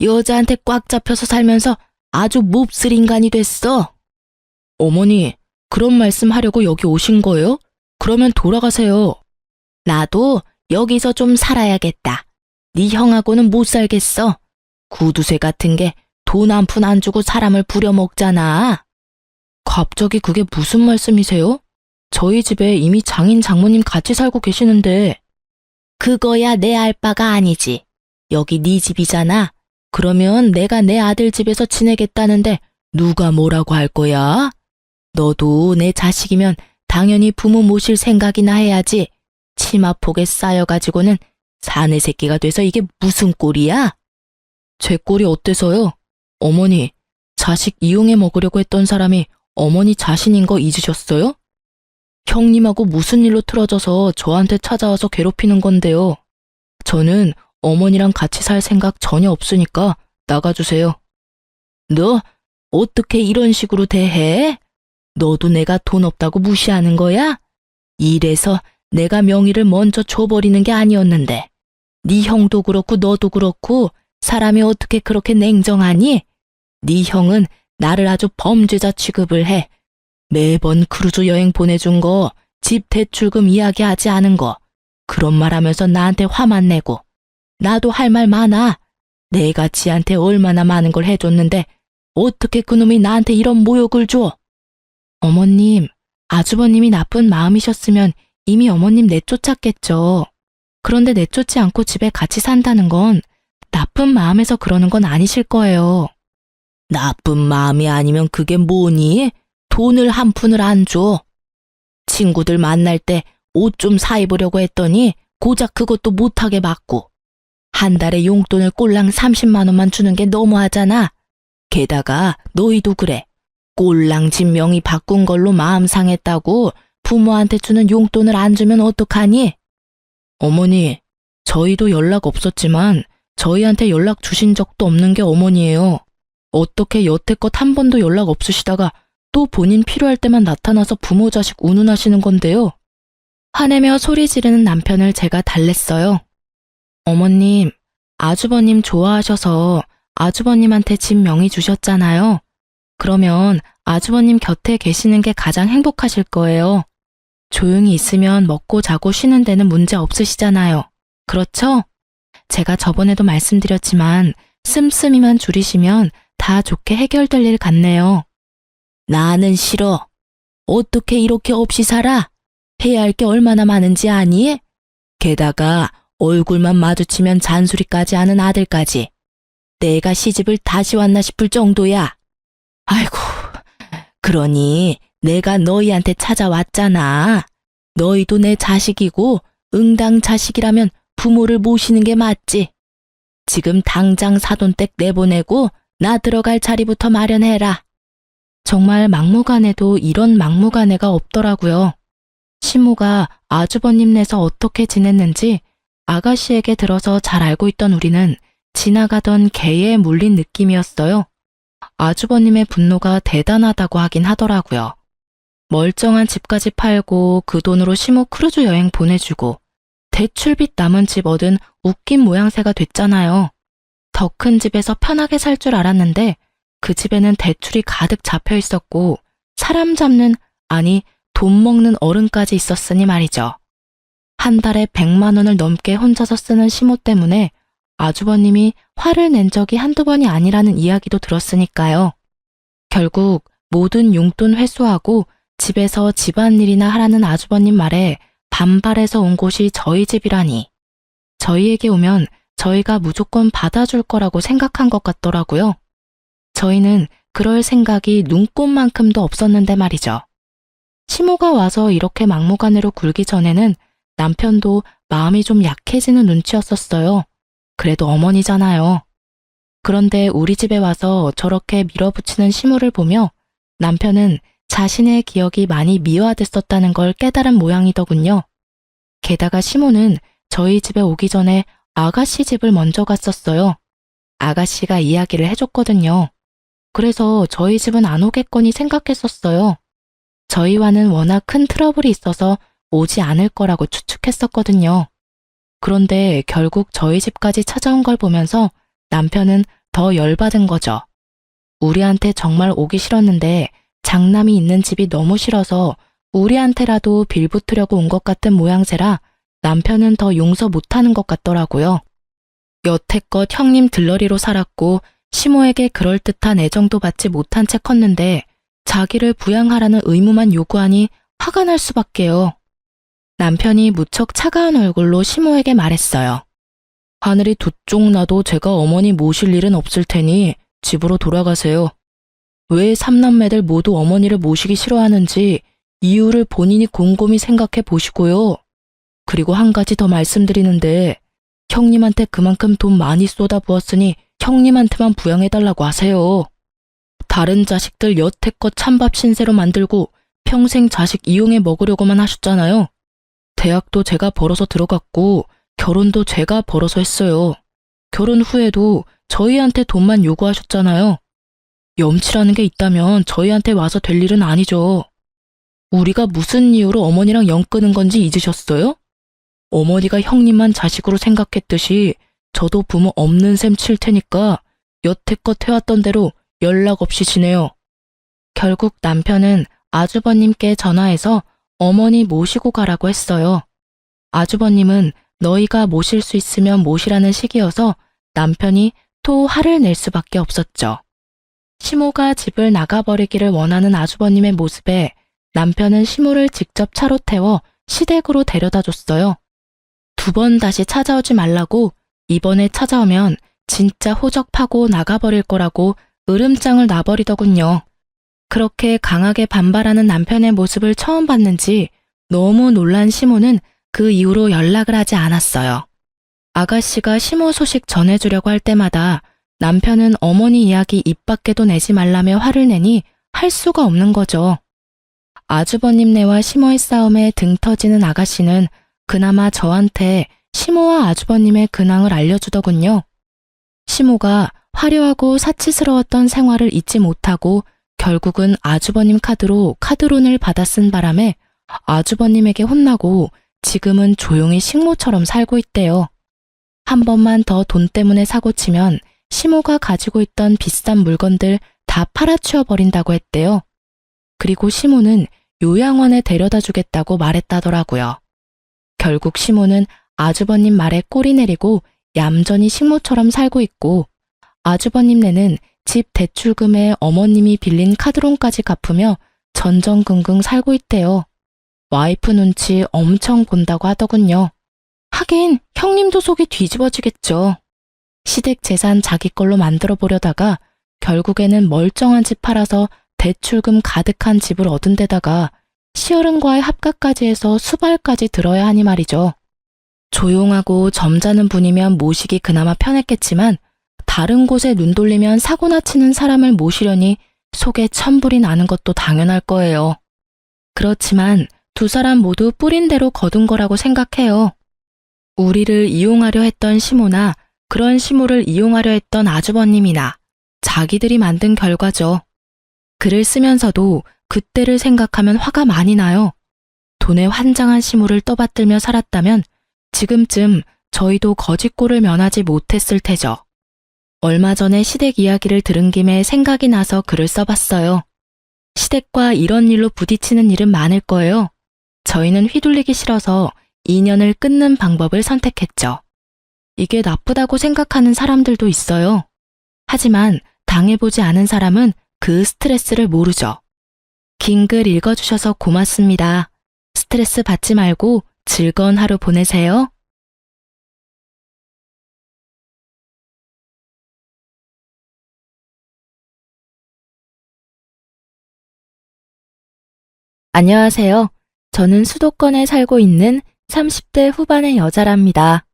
여자한테 꽉 잡혀서 살면서 아주 몹쓸 인간이 됐어. 어머니, 그런 말씀 하려고 여기 오신 거예요? 그러면 돌아가세요. 나도 여기서 좀 살아야겠다. 네 형하고는 못 살겠어. 구두쇠 같은 게 돈 한 푼 안 주고 사람을 부려먹잖아. 갑자기 그게 무슨 말씀이세요? 저희 집에 이미 장인 장모님 같이 살고 계시는데. 그거야 내 알 바가 아니지. 여기 네 집이잖아. 그러면 내가 내 아들 집에서 지내겠다는데 누가 뭐라고 할 거야? 너도 내 자식이면 당연히 부모 모실 생각이나 해야지. 치마폭에 쌓여가지고는 사내 새끼가 돼서 이게 무슨 꼴이야? 제 꼴이 어때서요? 어머니, 자식 이용해 먹으려고 했던 사람이 어머니 자신인 거 잊으셨어요? 형님하고 무슨 일로 틀어져서 저한테 찾아와서 괴롭히는 건데요. 저는 어머니랑 같이 살 생각 전혀 없으니까 나가주세요. 너 어떻게 이런 식으로 대해? 너도 내가 돈 없다고 무시하는 거야? 이래서 내가 명의를 먼저 줘버리는 게 아니었는데 네 형도 그렇고 너도 그렇고 사람이 어떻게 그렇게 냉정하니? 네 형은 나를 아주 범죄자 취급을 해. 매번 크루즈 여행 보내준 거, 집 대출금 이야기하지 않은 거, 그런 말 하면서 나한테 화만 내고. 나도 할 말 많아. 내가 지한테 얼마나 많은 걸 해줬는데 어떻게 그놈이 나한테 이런 모욕을 줘? 어머님, 아주버님이 나쁜 마음이셨으면 이미 어머님 내쫓았겠죠. 그런데 내쫓지 않고 집에 같이 산다는 건 나쁜 마음에서 그러는 건 아니실 거예요. 나쁜 마음이 아니면 그게 뭐니? 돈을 한 푼을 안 줘. 친구들 만날 때 옷 좀 사입으려고 했더니 고작 그것도 못하게 받고 한 달에 용돈을 꼴랑 30만 원만 주는 게 너무하잖아. 게다가 너희도 그래. 꼴랑 집 명의 바꾼 걸로 마음 상했다고 부모한테 주는 용돈을 안 주면 어떡하니? 어머니, 저희도 연락 없었지만 저희한테 연락 주신 적도 없는 게 어머니예요. 어떻게 여태껏 한 번도 연락 없으시다가 또 본인 필요할 때만 나타나서 부모 자식 운운하시는 건데요. 화내며 소리 지르는 남편을 제가 달랬어요. 어머님, 아주버님 좋아하셔서 아주버님한테 집 명의 주셨잖아요. 그러면 아주버님 곁에 계시는 게 가장 행복하실 거예요. 조용히 있으면 먹고 자고 쉬는 데는 문제 없으시잖아요. 그렇죠? 제가 저번에도 말씀드렸지만 씀씀이만 줄이시면 다 좋게 해결될 일 같네요. 나는 싫어. 어떻게 이렇게 없이 살아? 해야 할 게 얼마나 많은지 아니? 게다가 얼굴만 마주치면 잔소리까지 하는 아들까지. 내가 시집을 다시 왔나 싶을 정도야. 아이고, 그러니 내가 너희한테 찾아왔잖아. 너희도 내 자식이고 응당 자식이라면 부모를 모시는 게 맞지. 지금 당장 사돈댁 내보내고 나 들어갈 자리부터 마련해라. 정말 막무가내도 이런 막무가내가 없더라고요. 시모가 아주버님네서 어떻게 지냈는지 아가씨에게 들어서 잘 알고 있던 우리는 지나가던 개에 물린 느낌이었어요. 아주버님의 분노가 대단하다고 하긴 하더라고요. 멀쩡한 집까지 팔고 그 돈으로 시모 크루즈 여행 보내주고 대출빚 남은 집 얻은 웃긴 모양새가 됐잖아요. 더 큰 집에서 편하게 살 줄 알았는데 그 집에는 대출이 가득 잡혀 있었고 사람 잡는, 아니 돈 먹는 어른까지 있었으니 말이죠. 한 달에 100만 원을 넘게 혼자서 쓰는 시모 때문에 아주버님이 화를 낸 적이 한두 번이 아니라는 이야기도 들었으니까요. 결국 모든 용돈 회수하고 집에서 집안일이나 하라는 아주버님 말에 반발해서 온 곳이 저희 집이라니. 저희에게 오면 저희가 무조건 받아줄 거라고 생각한 것 같더라고요. 저희는 그럴 생각이 눈꼽만큼도 없었는데 말이죠. 시모가 와서 이렇게 막무가내로 굴기 전에는 남편도 마음이 좀 약해지는 눈치였었어요. 그래도 어머니잖아요. 그런데 우리 집에 와서 저렇게 밀어붙이는 시모를 보며 남편은 자신의 기억이 많이 미화됐었다는 걸 깨달은 모양이더군요. 게다가 시모는 저희 집에 오기 전에 아가씨 집을 먼저 갔었어요. 아가씨가 이야기를 해줬거든요. 그래서 저희 집은 안 오겠거니 생각했었어요. 저희와는 워낙 큰 트러블이 있어서 오지 않을 거라고 추측했었거든요. 그런데 결국 저희 집까지 찾아온 걸 보면서 남편은 더 열받은 거죠. 우리한테 정말 오기 싫었는데 장남이 있는 집이 너무 싫어서 우리한테라도 빌붙으려고 온 것 같은 모양새라 남편은 더 용서 못하는 것 같더라고요. 여태껏 형님 들러리로 살았고 시모에게 그럴듯한 애정도 받지 못한 채 컸는데 자기를 부양하라는 의무만 요구하니 화가 날 수밖에요. 남편이 무척 차가운 얼굴로 시모에게 말했어요. 하늘이 두 쪽 나도 제가 어머니 모실 일은 없을 테니 집으로 돌아가세요. 왜 삼남매들 모두 어머니를 모시기 싫어하는지 이유를 본인이 곰곰이 생각해 보시고요. 그리고 한 가지 더 말씀드리는데 형님한테 그만큼 돈 많이 쏟아부었으니 형님한테만 부양해달라고 하세요. 다른 자식들 여태껏 찬밥 신세로 만들고 평생 자식 이용해 먹으려고만 하셨잖아요. 대학도 제가 벌어서 들어갔고 결혼도 제가 벌어서 했어요. 결혼 후에도 저희한테 돈만 요구하셨잖아요. 염치라는 게 있다면 저희한테 와서 될 일은 아니죠. 우리가 무슨 이유로 어머니랑 연 끊은 건지 잊으셨어요? 어머니가 형님만 자식으로 생각했듯이 저도 부모 없는 셈 칠 테니까 여태껏 해왔던 대로 연락 없이 지내요. 결국 남편은 아주버님께 전화해서 어머니 모시고 가라고 했어요. 아주버님은 너희가 모실 수 있으면 모시라는 식이어서 남편이 또 화를 낼 수밖에 없었죠. 시모가 집을 나가버리기를 원하는 아주버님의 모습에 남편은 시모를 직접 차로 태워 시댁으로 데려다 줬어요. 2번 다시 찾아오지 말라고 이번에 찾아오면 진짜 호적파고 나가버릴 거라고 으름장을 놔버리더군요. 그렇게 강하게 반발하는 남편의 모습을 처음 봤는지 너무 놀란 시모는 그 이후로 연락을 하지 않았어요. 아가씨가 시모 소식 전해주려고 할 때마다 남편은 어머니 이야기 입 밖에도 내지 말라며 화를 내니 할 수가 없는 거죠. 아주버님네와 시모의 싸움에 등 터지는 아가씨는 그나마 저한테 시모와 아주버님의 근황을 알려주더군요. 시모가 화려하고 사치스러웠던 생활을 잊지 못하고 결국은 아주버님 카드로 카드론을 받아 쓴 바람에 아주버님에게 혼나고 지금은 조용히 식모처럼 살고 있대요. 한 번만 더 돈 때문에 사고치면 시모가 가지고 있던 비싼 물건들 다 팔아치워 버린다고 했대요. 그리고 시모는 요양원에 데려다 주겠다고 말했다더라고요. 결국 시모는 아주버님 말에 꼬리 내리고 얌전히 식모처럼 살고 있고 아주버님네는 집 대출금에 어머님이 빌린 카드론까지 갚으며 전전긍긍 살고 있대요. 와이프 눈치 엄청 본다고 하더군요. 하긴 형님도 속이 뒤집어지겠죠. 시댁 재산 자기 걸로 만들어 보려다가 결국에는 멀쩡한 집 팔아서 대출금 가득한 집을 얻은 데다가 시어른과의 합가까지 해서 수발까지 들어야 하니 말이죠. 조용하고 점잖은 분이면 모시기 그나마 편했겠지만 다른 곳에 눈 돌리면 사고나 치는 사람을 모시려니 속에 천불이 나는 것도 당연할 거예요. 그렇지만 두 사람 모두 뿌린 대로 거둔 거라고 생각해요. 우리를 이용하려 했던 시모나 그런 시모를 이용하려 했던 아주버님이나 자기들이 만든 결과죠. 글을 쓰면서도 그때를 생각하면 화가 많이 나요. 돈에 환장한 시모를 떠받들며 살았다면 지금쯤 저희도 거짓골을 면하지 못했을 테죠. 얼마 전에 시댁 이야기를 들은 김에 생각이 나서 글을 써봤어요. 시댁과 이런 일로 부딪히는 일은 많을 거예요. 저희는 휘둘리기 싫어서 인연을 끊는 방법을 선택했죠. 이게 나쁘다고 생각하는 사람들도 있어요. 하지만 당해보지 않은 사람은 그 스트레스를 모르죠. 긴 글 읽어주셔서 고맙습니다. 스트레스 받지 말고 즐거운 하루 보내세요. 안녕하세요. 저는 수도권에 살고 있는 30대 후반의 여자랍니다.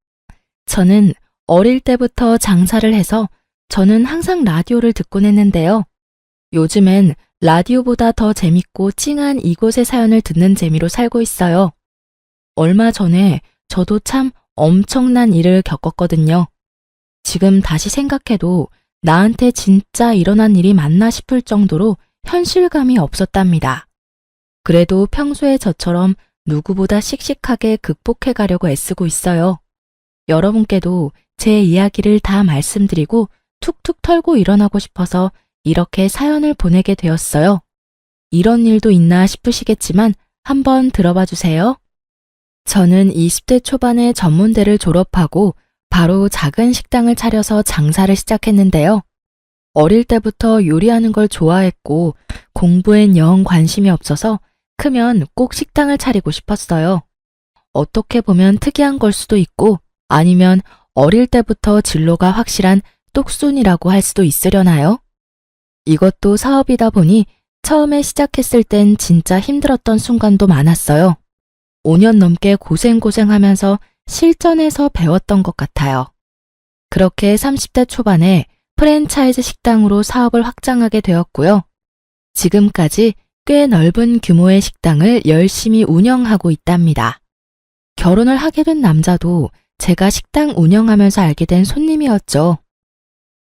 저는 어릴 때부터 장사를 해서 저는 항상 라디오를 듣곤 했는데요. 요즘엔 라디오보다 더 재밌고 찡한 이곳의 사연을 듣는 재미로 살고 있어요. 얼마 전에 저도 참 엄청난 일을 겪었거든요. 지금 다시 생각해도 나한테 진짜 일어난 일이 맞나 싶을 정도로 현실감이 없었답니다. 그래도 평소에 저처럼 누구보다 씩씩하게 극복해 가려고 애쓰고 있어요. 여러분께도 제 이야기를 다 말씀드리고 툭툭 털고 일어나고 싶어서 이렇게 사연을 보내게 되었어요. 이런 일도 있나 싶으시겠지만 한번 들어봐 주세요. 저는 20대 초반에 전문대를 졸업하고 바로 작은 식당을 차려서 장사를 시작했는데요. 어릴 때부터 요리하는 걸 좋아했고 공부엔 영 관심이 없어서 크면 꼭 식당을 차리고 싶었어요. 어떻게 보면 특이한 걸 수도 있고 아니면 어릴 때부터 진로가 확실한 똑순이라고 할 수도 있으려나요? 이것도 사업이다 보니 처음에 시작했을 땐 진짜 힘들었던 순간도 많았어요. 5년 넘게 고생하면서 실전에서 배웠던 것 같아요. 그렇게 30대 초반에 프랜차이즈 식당으로 사업을 확장하게 되었고요. 지금까지 꽤 넓은 규모의 식당을 열심히 운영하고 있답니다. 결혼을 하게 된 남자도 제가 식당 운영하면서 알게 된 손님이었죠.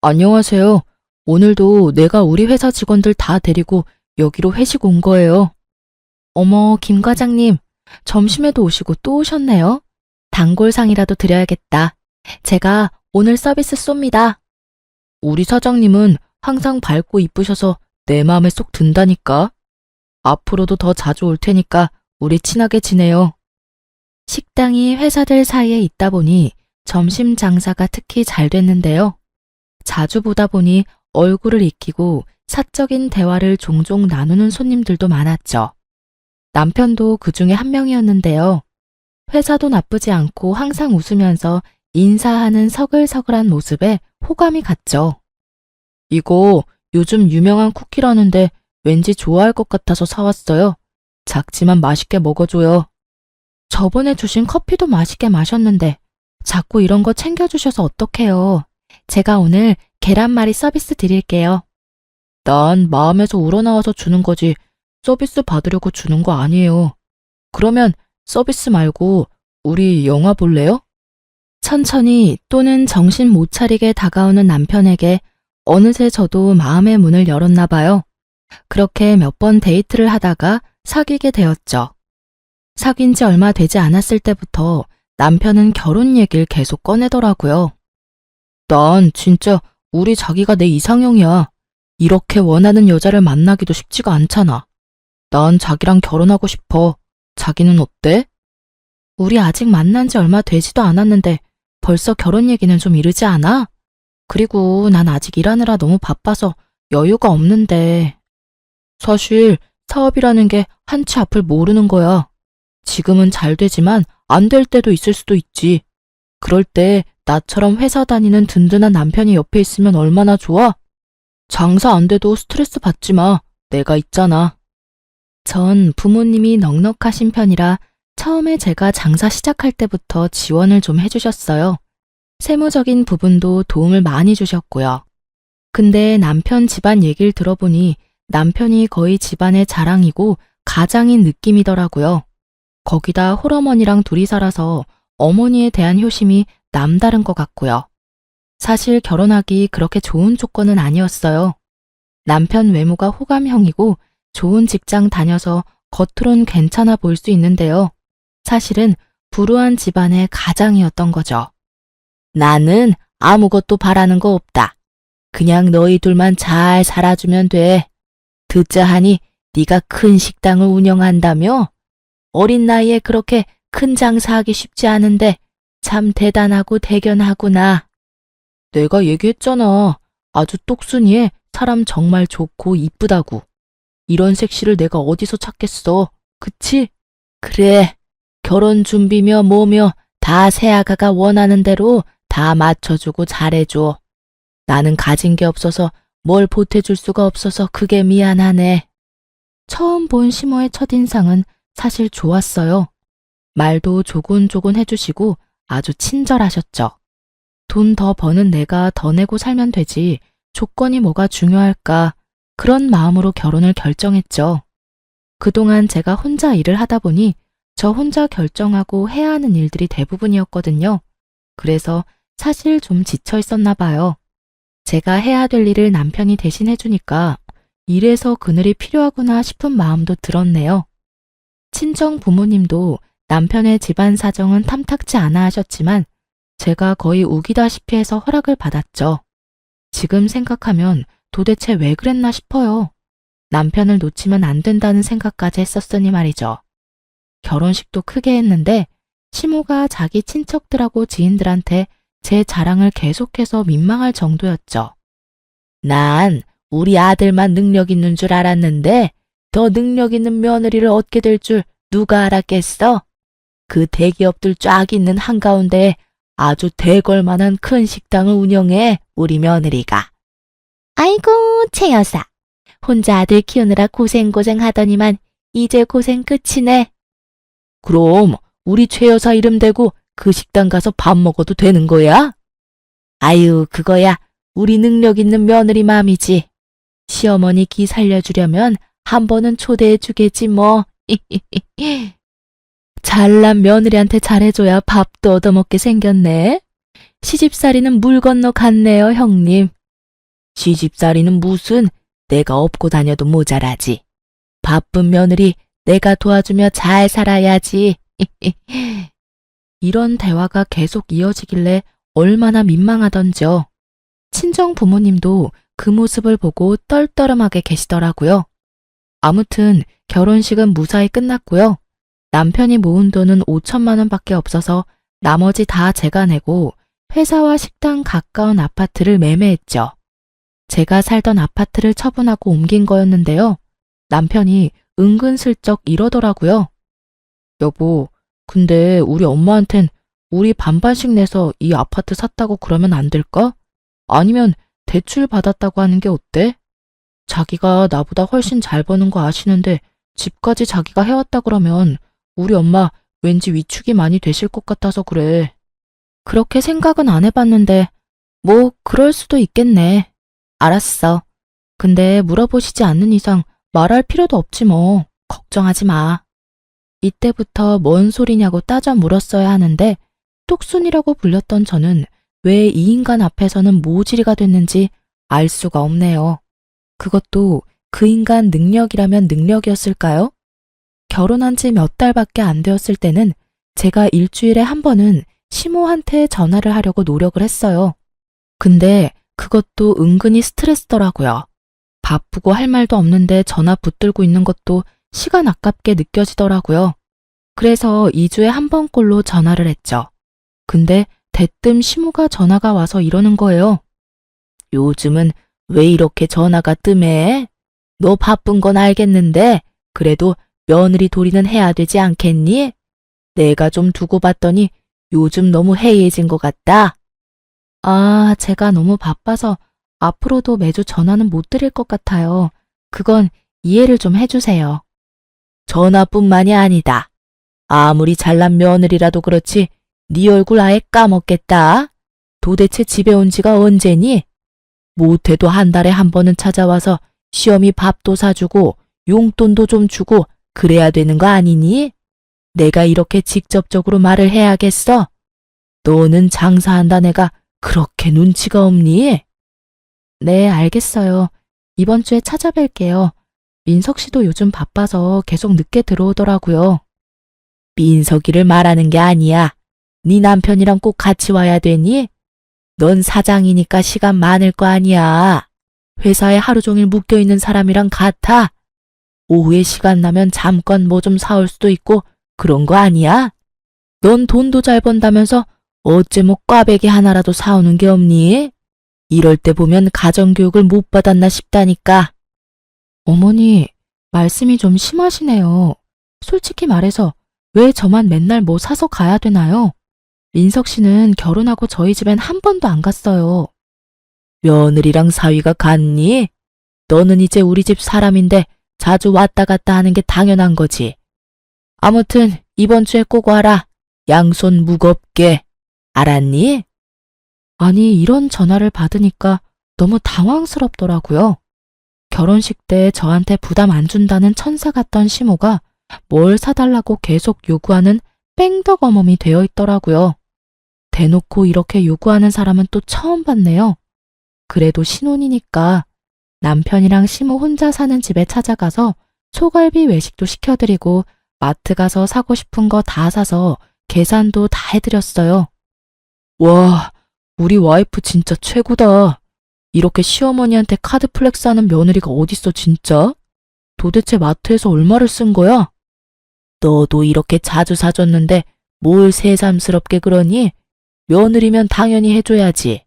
안녕하세요. 오늘도 내가 우리 회사 직원들 다 데리고 여기로 회식 온 거예요. 어머, 김 과장님. 점심에도 오시고 또 오셨네요. 단골상이라도 드려야겠다. 제가 오늘 서비스 쏩니다. 우리 사장님은 항상 밝고 이쁘셔서 내 마음에 쏙 든다니까. 앞으로도 더 자주 올 테니까 우리 친하게 지내요. 식당이 회사들 사이에 있다 보니 점심 장사가 특히 잘 됐는데요. 자주 보다 보니 얼굴을 익히고 사적인 대화를 종종 나누는 손님들도 많았죠. 남편도 그 중에 한 명이었는데요. 회사도 나쁘지 않고 항상 웃으면서 인사하는 서글서글한 모습에 호감이 갔죠. 이거 요즘 유명한 쿠키라는데 왠지 좋아할 것 같아서 사왔어요. 작지만 맛있게 먹어줘요. 저번에 주신 커피도 맛있게 마셨는데 자꾸 이런 거 챙겨주셔서 어떡해요. 제가 오늘 계란말이 서비스 드릴게요. 난 마음에서 우러나와서 주는 거지 서비스 받으려고 주는 거 아니에요. 그러면 서비스 말고 우리 영화 볼래요? 천천히 또는 정신 못 차리게 다가오는 남편에게 어느새 저도 마음의 문을 열었나 봐요. 그렇게 몇 번 데이트를 하다가 사귀게 되었죠. 사귄 지 얼마 되지 않았을 때부터 남편은 결혼 얘기를 계속 꺼내더라고요. 난 진짜 우리 자기가 내 이상형이야. 이렇게 원하는 여자를 만나기도 쉽지가 않잖아. 난 자기랑 결혼하고 싶어. 자기는 어때? 우리 아직 만난 지 얼마 되지도 않았는데 벌써 결혼 얘기는 좀 이르지 않아? 그리고 난 아직 일하느라 너무 바빠서 여유가 없는데. 사실 사업이라는 게 한치 앞을 모르는 거야. 지금은 잘 되지만 안 될 때도 있을 수도 있지. 그럴 때 나처럼 회사 다니는 든든한 남편이 옆에 있으면 얼마나 좋아? 장사 안 돼도 스트레스 받지 마. 내가 있잖아. 전 부모님이 넉넉하신 편이라 처음에 제가 장사 시작할 때부터 지원을 좀 해주셨어요. 세무적인 부분도 도움을 많이 주셨고요. 근데 남편 집안 얘기를 들어보니 남편이 거의 집안의 자랑이고 가장인 느낌이더라고요. 거기다 홀어머니랑 둘이 살아서 어머니에 대한 효심이 남다른 것 같고요. 사실 결혼하기 그렇게 좋은 조건은 아니었어요. 남편 외모가 호감형이고 좋은 직장 다녀서 겉으론 괜찮아 보일 수 있는데요. 사실은 불우한 집안의 가장이었던 거죠. 나는 아무것도 바라는 거 없다. 그냥 너희 둘만 잘 살아주면 돼. 듣자 하니 네가 큰 식당을 운영한다며? 어린 나이에 그렇게 큰 장사하기 쉽지 않은데 참 대단하고 대견하구나. 내가 얘기했잖아. 아주 똑순이에 사람 정말 좋고 이쁘다고. 이런 색시를 내가 어디서 찾겠어. 그치? 그래. 결혼 준비며 뭐며 다 새아가가 원하는 대로 다 맞춰주고 잘해줘. 나는 가진 게 없어서 뭘 보태줄 수가 없어서 그게 미안하네. 처음 본 시모의 첫인상은 사실 좋았어요. 말도 조곤조곤 해주시고 아주 친절하셨죠. 돈 더 버는 내가 더 내고 살면 되지 조건이 뭐가 중요할까 그런 마음으로 결혼을 결정했죠. 그동안 제가 혼자 일을 하다 보니 저 혼자 결정하고 해야 하는 일들이 대부분이었거든요. 그래서 사실 좀 지쳐 있었나 봐요. 제가 해야 될 일을 남편이 대신 해주니까 이래서 그늘이 필요하구나 싶은 마음도 들었네요. 친정 부모님도 남편의 집안 사정은 탐탁치 않아 하셨지만 제가 거의 우기다시피 해서 허락을 받았죠. 지금 생각하면 도대체 왜 그랬나 싶어요. 남편을 놓치면 안 된다는 생각까지 했었으니 말이죠. 결혼식도 크게 했는데 시모가 자기 친척들하고 지인들한테 제 자랑을 계속해서 민망할 정도였죠. 난 우리 아들만 능력 있는 줄 알았는데 더 능력 있는 며느리를 얻게 될 줄 누가 알았겠어? 그 대기업들 쫙 있는 한가운데 아주 대걸만한 큰 식당을 운영해, 우리 며느리가. 아이고, 최 여사. 혼자 아들 키우느라 고생 하더니만 이제 고생 끝이네. 그럼 우리 최 여사 이름 대고 그 식당 가서 밥 먹어도 되는 거야? 아유, 그거야 우리 능력 있는 며느리 맘이지. 시어머니 기 살려주려면 한 번은 초대해 주겠지 뭐. 잘난 며느리한테 잘해줘야 밥도 얻어먹게 생겼네. 시집살이는 물 건너 갔네요, 형님. 시집살이는 무슨, 내가 업고 다녀도 모자라지. 바쁜 며느리 내가 도와주며 잘 살아야지. 이런 대화가 계속 이어지길래 얼마나 민망하던지요. 친정 부모님도 그 모습을 보고 떨떠름하게 계시더라고요. 아무튼 결혼식은 무사히 끝났고요. 남편이 모은 돈은 5천만 원밖에 없어서 나머지 다 제가 내고 회사와 식당 가까운 아파트를 매매했죠. 제가 살던 아파트를 처분하고 옮긴 거였는데요. 남편이 은근슬쩍 이러더라고요. 여보, 근데 우리 엄마한텐 우리 반반씩 내서 이 아파트 샀다고 그러면 안 될까? 아니면 대출 받았다고 하는 게 어때? 자기가 나보다 훨씬 잘 버는 거 아시는데 집까지 자기가 해왔다 그러면 우리 엄마 왠지 위축이 많이 되실 것 같아서 그래. 그렇게 생각은 안 해봤는데 뭐 그럴 수도 있겠네. 알았어. 근데 물어보시지 않는 이상 말할 필요도 없지 뭐. 걱정하지 마. 이때부터 뭔 소리냐고 따져 물었어야 하는데 똑순이라고 불렸던 저는 왜 이 인간 앞에서는 모지리가 됐는지 알 수가 없네요. 그것도 그 인간 능력이라면 능력이었을까요? 결혼한 지 몇 달밖에 안 되었을 때는 제가 일주일에 한 번은 시모한테 전화를 하려고 노력을 했어요. 근데 그것도 은근히 스트레스더라고요. 바쁘고 할 말도 없는데 전화 붙들고 있는 것도 시간 아깝게 느껴지더라고요. 그래서 2주에 한 번꼴로 전화를 했죠. 근데 대뜸 시모가 전화가 와서 이러는 거예요. 요즘은 왜 이렇게 전화가 뜸해? 너 바쁜 건 알겠는데 그래도 며느리 도리는 해야 되지 않겠니? 내가 좀 두고 봤더니 요즘 너무 해이해진 것 같다. 아, 제가 너무 바빠서 앞으로도 매주 전화는 못 드릴 것 같아요. 그건 이해를 좀 해주세요. 전화뿐만이 아니다. 아무리 잘난 며느리라도 그렇지 네 얼굴 아예 까먹겠다. 도대체 집에 온 지가 언제니? 못해도 한 달에 한 번은 찾아와서 시어미 밥도 사주고 용돈도 좀 주고 그래야 되는 거 아니니? 내가 이렇게 직접적으로 말을 해야겠어? 너는 장사한다 애가 그렇게 눈치가 없니? 네, 알겠어요. 이번 주에 찾아뵐게요. 민석 씨도 요즘 바빠서 계속 늦게 들어오더라고요. 민석이를 말하는 게 아니야. 네 남편이랑 꼭 같이 와야 되니? 넌 사장이니까 시간 많을 거 아니야. 회사에 하루 종일 묶여있는 사람이랑 같아. 오후에 시간 나면 잠깐 뭐 좀 사올 수도 있고 그런 거 아니야? 넌 돈도 잘 번다면서 어째 뭐 꽈배기 하나라도 사오는 게 없니? 이럴 때 보면 가정교육을 못 받았나 싶다니까. 어머니, 말씀이 좀 심하시네요. 솔직히 말해서 왜 저만 맨날 뭐 사서 가야 되나요? 민석 씨는 결혼하고 저희 집엔 한 번도 안 갔어요. 며느리랑 사위가 같니? 너는 이제 우리 집 사람인데 자주 왔다 갔다 하는 게 당연한 거지. 아무튼 이번 주에 꼭 와라. 양손 무겁게. 알았니? 아니, 이런 전화를 받으니까 너무 당황스럽더라고요. 결혼식 때 저한테 부담 안 준다는 천사 같던 시모가 뭘 사달라고 계속 요구하는 뺑덕어멈이 되어 있더라고요. 대놓고 이렇게 요구하는 사람은 또 처음 봤네요. 그래도 신혼이니까 남편이랑 시모 혼자 사는 집에 찾아가서 소갈비 외식도 시켜드리고 마트 가서 사고 싶은 거 다 사서 계산도 다 해드렸어요. 와, 우리 와이프 진짜 최고다. 이렇게 시어머니한테 카드 플렉스하는 며느리가 어딨어 진짜? 도대체 마트에서 얼마를 쓴 거야? 너도 이렇게 자주 사줬는데 뭘 새삼스럽게 그러니? 며느리면 당연히 해줘야지.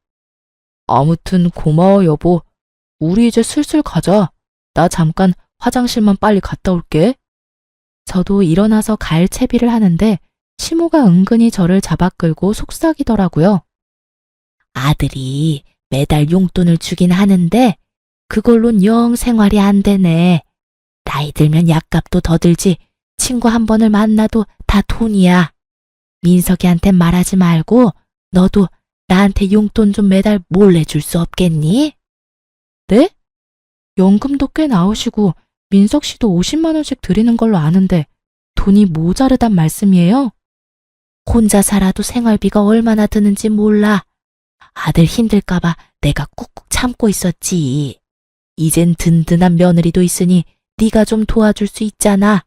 아무튼 고마워 여보. 우리 이제 슬슬 가자. 나 잠깐 화장실만 빨리 갔다 올게. 저도 일어나서 갈 채비를 하는데 시모가 은근히 저를 잡아 끌고 속삭이더라고요. 아들이 매달 용돈을 주긴 하는데 그걸론 영 생활이 안 되네. 나이 들면 약값도 더 들지. 친구 한 번을 만나도 다 돈이야. 민석이한테 말하지 말고 너도 나한테 용돈 좀 매달 몰래 줄 수 없겠니? 네? 연금도 꽤 나오시고 민석 씨도 50만 원씩 드리는 걸로 아는데 돈이 모자르단 말씀이에요? 혼자 살아도 생활비가 얼마나 드는지 몰라. 아들 힘들까봐 내가 꾹꾹 참고 있었지. 이젠 든든한 며느리도 있으니 네가 좀 도와줄 수 있잖아.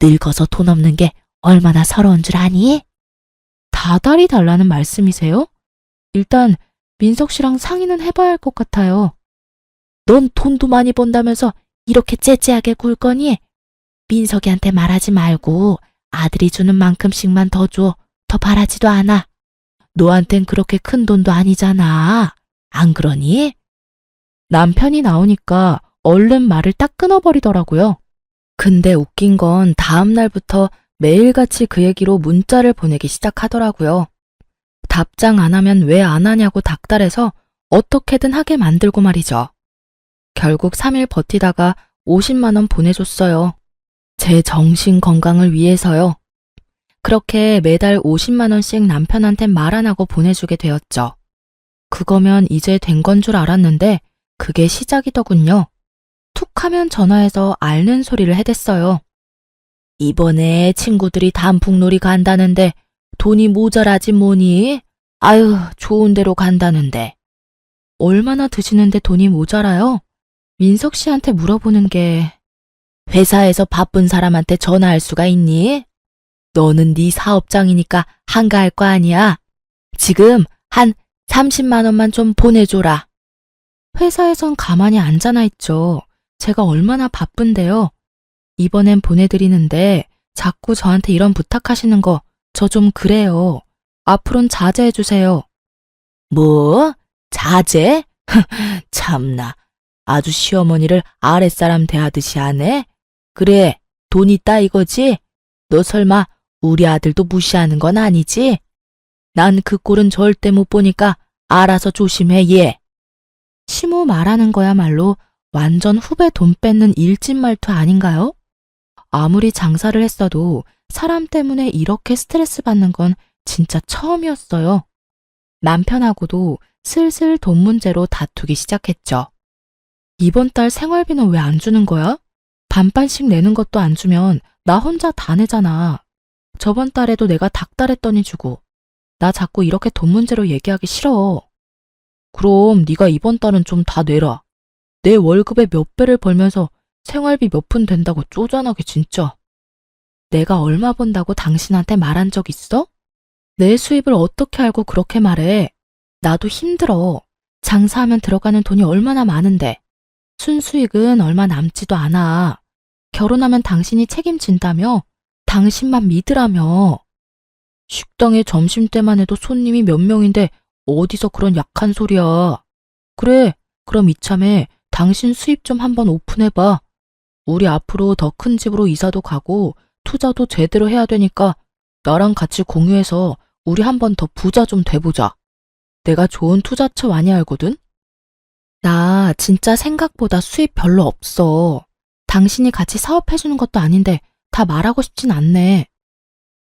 늙어서 돈 없는 게 얼마나 서러운 줄 아니? 다달이 달라는 말씀이세요? 일단 민석 씨랑 상의는 해봐야 할 것 같아요. 넌 돈도 많이 번다면서 이렇게 째째하게 굴 거니? 민석이한테 말하지 말고 아들이 주는 만큼씩만 더 줘. 더 바라지도 않아. 너한텐 그렇게 큰 돈도 아니잖아. 안 그러니? 남편이 나오니까 얼른 말을 딱 끊어버리더라고요. 근데 웃긴 건 다음 날부터 매일같이 그 얘기로 문자를 보내기 시작하더라고요. 답장 안 하면 왜 안 하냐고 닥달해서 어떻게든 하게 만들고 말이죠. 결국 3일 버티다가 50만 원 보내줬어요. 제 정신 건강을 위해서요. 그렇게 매달 50만 원씩 남편한테 말 안 하고 보내주게 되었죠. 그거면 이제 된 건 줄 알았는데 그게 시작이더군요. 툭 하면 전화해서 앓는 소리를 해댔어요. 이번에 친구들이 단풍놀이 간다는데 돈이 모자라지 뭐니? 아유, 좋은 데로 간다는데. 얼마나 드시는데 돈이 모자라요? 민석 씨한테 물어보는 게 회사에서 바쁜 사람한테 전화할 수가 있니? 너는 네 사업장이니까 한가할 거 아니야. 지금 한 30만 원만 좀 보내줘라. 회사에선 가만히 앉아나 있죠. 제가 얼마나 바쁜데요. 이번엔 보내드리는데 자꾸 저한테 이런 부탁하시는 거 저 좀 그래요. 앞으론 자제해주세요. 뭐? 자제? 참나. 아주 시어머니를 아랫사람 대하듯이 하네? 그래, 돈 있다 이거지? 너 설마 우리 아들도 무시하는 건 아니지? 난 그 꼴은 절대 못 보니까 알아서 조심해, 얘. 시모 말하는 거야말로 완전 후배 돈 뺏는 일진 말투 아닌가요? 아무리 장사를 했어도 사람 때문에 이렇게 스트레스 받는 건 진짜 처음이었어요. 남편하고도 슬슬 돈 문제로 다투기 시작했죠. 이번 달 생활비는 왜 안 주는 거야? 반반씩 내는 것도 안 주면 나 혼자 다 내잖아. 저번 달에도 내가 닥달했더니 주고. 나 자꾸 이렇게 돈 문제로 얘기하기 싫어. 그럼 네가 이번 달은 좀 다 내라. 내 월급의 몇 배를 벌면서 생활비 몇 푼 된다고 쪼잔하게 진짜. 내가 얼마 번다고 당신한테 말한 적 있어? 내 수입을 어떻게 알고 그렇게 말해? 나도 힘들어. 장사하면 들어가는 돈이 얼마나 많은데. 순수익은 얼마 남지도 않아. 결혼하면 당신이 책임진다며? 당신만 믿으라며. 식당에 점심때만 해도 손님이 몇 명인데 어디서 그런 약한 소리야. 그래, 그럼 이참에 당신 수입 좀 한번 오픈해봐. 우리 앞으로 더 큰 집으로 이사도 가고 투자도 제대로 해야 되니까 나랑 같이 공유해서 우리 한번 더 부자 좀 돼보자. 내가 좋은 투자처 많이 알거든? 나 진짜 생각보다 수입 별로 없어. 당신이 같이 사업해주는 것도 아닌데 다 말하고 싶진 않네.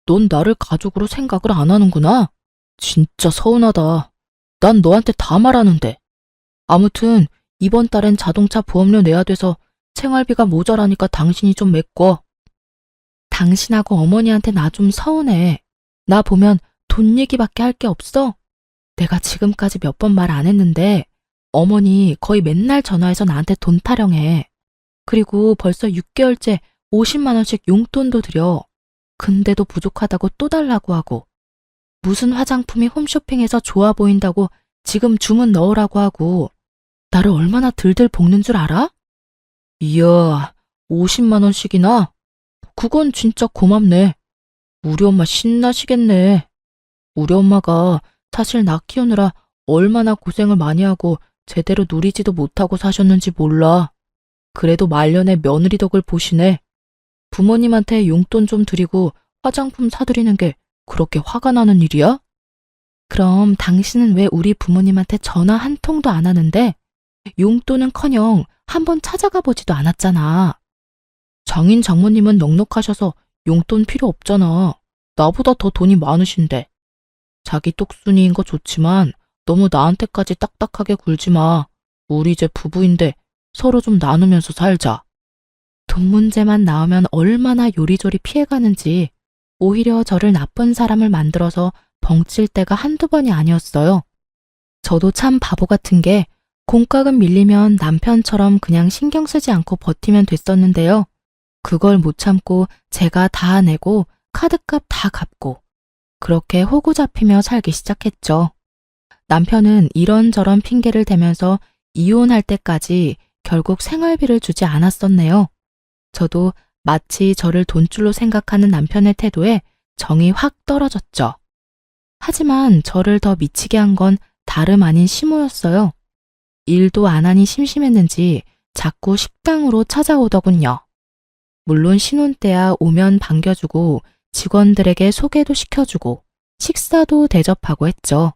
넌 나를 가족으로 생각을 안 하는구나. 진짜 서운하다. 난 너한테 다 말하는데. 아무튼 이번 달엔 자동차 보험료 내야 돼서 생활비가 모자라니까 당신이 좀 메꿔. 당신하고 어머니한테 나 좀 서운해. 나 보면 돈 얘기밖에 할 게 없어. 내가 지금까지 몇 번 말 안 했는데 어머니 거의 맨날 전화해서 나한테 돈 타령해. 그리고 벌써 6개월째 50만 원씩 용돈도 드려. 근데도 부족하다고 또 달라고 하고. 무슨 화장품이 홈쇼핑에서 좋아 보인다고 지금 주문 넣으라고 하고. 나를 얼마나 들들 볶는 줄 알아? 이야, 50만 원씩이나? 그건 진짜 고맙네. 우리 엄마 신나시겠네. 우리 엄마가 사실 나 키우느라 얼마나 고생을 많이 하고 제대로 누리지도 못하고 사셨는지 몰라. 그래도 말년에 며느리 덕을 보시네. 부모님한테 용돈 좀 드리고 화장품 사드리는 게 그렇게 화가 나는 일이야? 그럼 당신은 왜 우리 부모님한테 전화 한 통도 안 하는데 용돈은커녕 한번 찾아가 보지도 않았잖아. 장인 장모님은 넉넉하셔서 용돈 필요 없잖아. 나보다 더 돈이 많으신데. 자기 똑순이인 거 좋지만 너무 나한테까지 딱딱하게 굴지 마. 우리 이제 부부인데 서로 좀 나누면서 살자. 돈 문제만 나오면 얼마나 요리조리 피해가는지 오히려 저를 나쁜 사람을 만들어서 벙칠 때가 한두 번이 아니었어요. 저도 참 바보 같은 게 공과금 밀리면 남편처럼 그냥 신경 쓰지 않고 버티면 됐었는데요. 그걸 못 참고 제가 다 내고 카드값 다 갚고 그렇게 호구 잡히며 살기 시작했죠. 남편은 이런저런 핑계를 대면서 이혼할 때까지 결국 생활비를 주지 않았었네요. 저도 마치 저를 돈줄로 생각하는 남편의 태도에 정이 확 떨어졌죠. 하지만 저를 더 미치게 한 건 다름 아닌 시모였어요. 일도 안 하니 심심했는지 자꾸 식당으로 찾아오더군요. 물론 신혼 때야 오면 반겨주고 직원들에게 소개도 시켜주고 식사도 대접하고 했죠.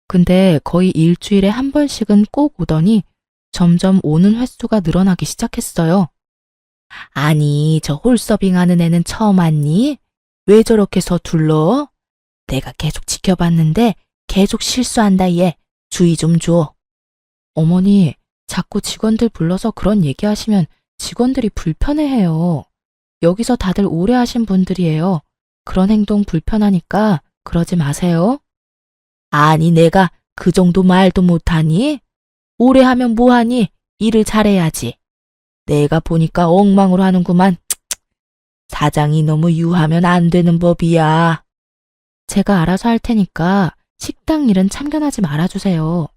근데 거의 일주일에 한 번씩은 꼭 오더니 점점 오는 횟수가 늘어나기 시작했어요. 아니, 저 홀서빙 하는 애는 처음 왔니? 왜 저렇게 서툴러? 내가 계속 지켜봤는데 계속 실수한다 얘. 주의 좀 줘. 어머니, 자꾸 직원들 불러서 그런 얘기하시면 직원들이 불편해해요. 여기서 다들 오래 하신 분들이에요. 그런 행동 불편하니까 그러지 마세요. 아니, 내가 그 정도 말도 못하니? 오래 하면 뭐하니? 일을 잘해야지. 내가 보니까 엉망으로 하는구만. 사장이 너무 유하면 안 되는 법이야. 제가 알아서 할 테니까 식당 일은 참견하지 말아주세요.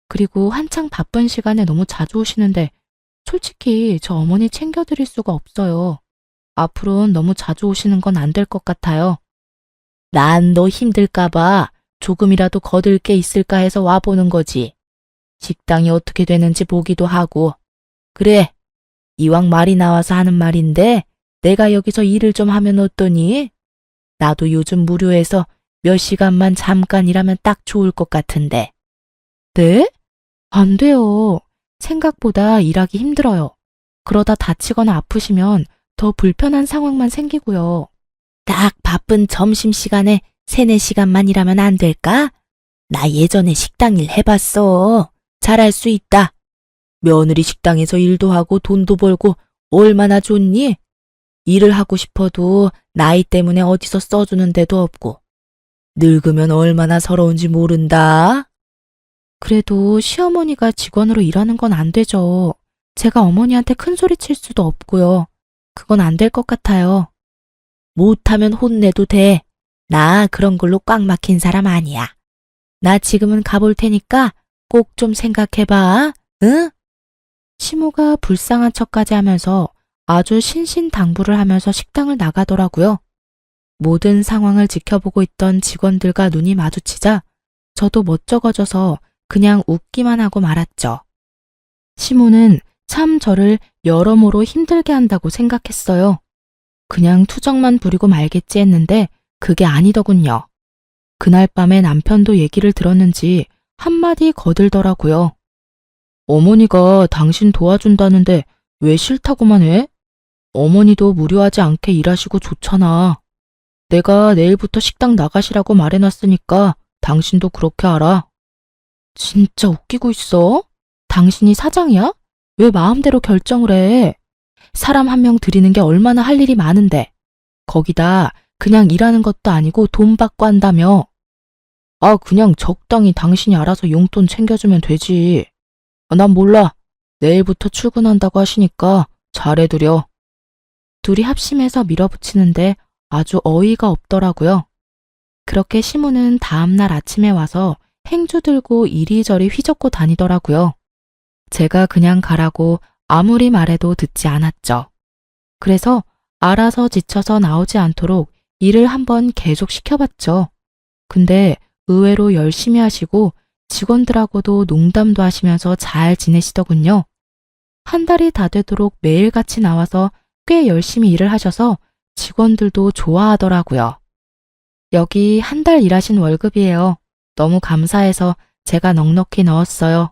그리고 한창 바쁜 시간에 너무 자주 오시는데 솔직히 저 어머니 챙겨드릴 수가 없어요. 앞으로는 너무 자주 오시는 건 안 될 것 같아요. 난 너 힘들까봐 조금이라도 거들 게 있을까 해서 와보는 거지. 식당이 어떻게 되는지 보기도 하고. 그래, 이왕 말이 나와서 하는 말인데 내가 여기서 일을 좀 하면 어떠니? 나도 요즘 무료해서 몇 시간만 잠깐 일하면 딱 좋을 것 같은데. 네? 안 돼요. 생각보다 일하기 힘들어요. 그러다 다치거나 아프시면 더 불편한 상황만 생기고요. 딱 바쁜 점심시간에 3, 4시간만 일하면 안 될까? 나 예전에 식당 일 해봤어. 잘할 수 있다. 며느리 식당에서 일도 하고 돈도 벌고 얼마나 좋니? 일을 하고 싶어도 나이 때문에 어디서 써주는 데도 없고. 늙으면 얼마나 서러운지 모른다. 그래도 시어머니가 직원으로 일하는 건 안 되죠. 제가 어머니한테 큰 소리 칠 수도 없고요. 그건 안 될 것 같아요. 못하면 혼내도 돼. 나 그런 걸로 꽉 막힌 사람 아니야. 나 지금은 가볼 테니까 꼭 좀 생각해봐. 응? 시모가 불쌍한 척까지 하면서 아주 신신당부를 하면서 식당을 나가더라고요. 모든 상황을 지켜보고 있던 직원들과 눈이 마주치자 저도 멋쩍어져서 그냥 웃기만 하고 말았죠. 시모는 참 저를 여러모로 힘들게 한다고 생각했어요. 그냥 투정만 부리고 말겠지 했는데 그게 아니더군요. 그날 밤에 남편도 얘기를 들었는지 한마디 거들더라고요. 어머니가 당신 도와준다는데 왜 싫다고만 해? 어머니도 무료하지 않게 일하시고 좋잖아. 내가 내일부터 식당 나가시라고 말해놨으니까 당신도 그렇게 알아. 진짜 웃기고 있어? 당신이 사장이야? 왜 마음대로 결정을 해? 사람 한 명 들이는 게 얼마나 할 일이 많은데. 거기다 그냥 일하는 것도 아니고 돈 받고 한다며. 아, 그냥 적당히 당신이 알아서 용돈 챙겨주면 되지. 난 몰라. 내일부터 출근한다고 하시니까 잘해드려. 둘이 합심해서 밀어붙이는데 아주 어이가 없더라고요. 그렇게 시모는 다음날 아침에 와서 행주 들고 이리저리 휘젓고 다니더라고요. 제가 그냥 가라고 아무리 말해도 듣지 않았죠. 그래서 알아서 지쳐서 나오지 않도록 일을 한번 계속 시켜봤죠. 근데 의외로 열심히 하시고 직원들하고도 농담도 하시면서 잘 지내시더군요. 한 달이 다 되도록 매일같이 나와서 꽤 열심히 일을 하셔서 직원들도 좋아하더라고요. 여기 한 달 일하신 월급이에요. 너무 감사해서 제가 넉넉히 넣었어요.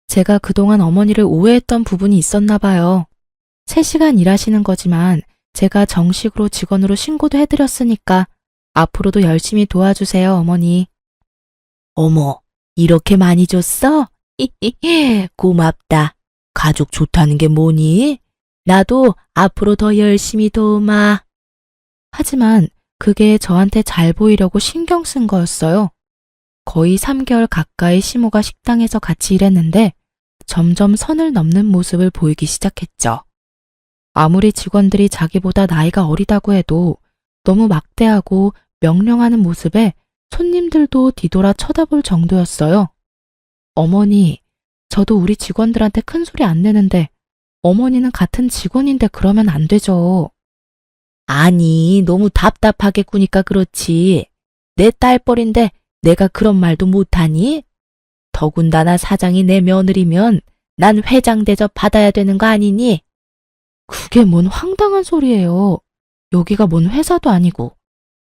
제가 그동안 어머니를 오해했던 부분이 있었나 봐요. 3시간 일하시는 거지만 제가 정식으로 직원으로 신고도 해드렸으니까 앞으로도 열심히 도와주세요, 어머니. 어머, 이렇게 많이 줬어? 고맙다. 가족 좋다는 게 뭐니? 나도 앞으로 더 열심히 도우마. 하지만 그게 저한테 잘 보이려고 신경 쓴 거였어요. 거의 3개월 가까이 시모가 식당에서 같이 일했는데 점점 선을 넘는 모습을 보이기 시작했죠. 아무리 직원들이 자기보다 나이가 어리다고 해도 너무 막대하고 명령하는 모습에 손님들도 뒤돌아 쳐다볼 정도였어요. 어머니, 저도 우리 직원들한테 큰 소리 안 내는데 어머니는 같은 직원인데 그러면 안 되죠. 아니, 너무 답답하게 구니까 그렇지. 내 딸뻘인데 내가 그런 말도 못하니? 더군다나 사장이 내 며느리면 난 회장 대접 받아야 되는 거 아니니? 그게 뭔 황당한 소리예요. 여기가 뭔 회사도 아니고.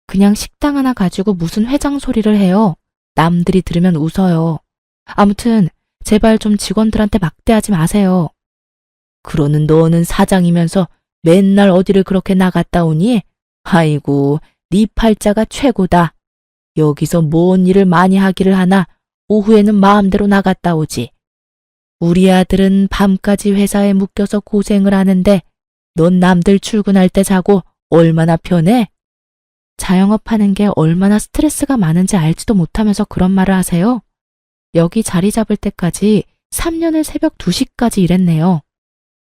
그냥 식당 하나 가지고 무슨 회장 소리를 해요. 남들이 들으면 웃어요. 아무튼 제발 좀 직원들한테 막대하지 마세요. 그러는 너는 사장이면서 맨날 어디를 그렇게 나갔다 오니? 아이고, 네 팔자가 최고다. 여기서 뭔 일을 많이 하기를 하나 오후에는 마음대로 나갔다 오지. 우리 아들은 밤까지 회사에 묶여서 고생을 하는데 넌 남들 출근할 때 자고 얼마나 편해? 자영업하는 게 얼마나 스트레스가 많은지 알지도 못하면서 그런 말을 하세요? 여기 자리 잡을 때까지 3년을 새벽 2시까지 일했네요.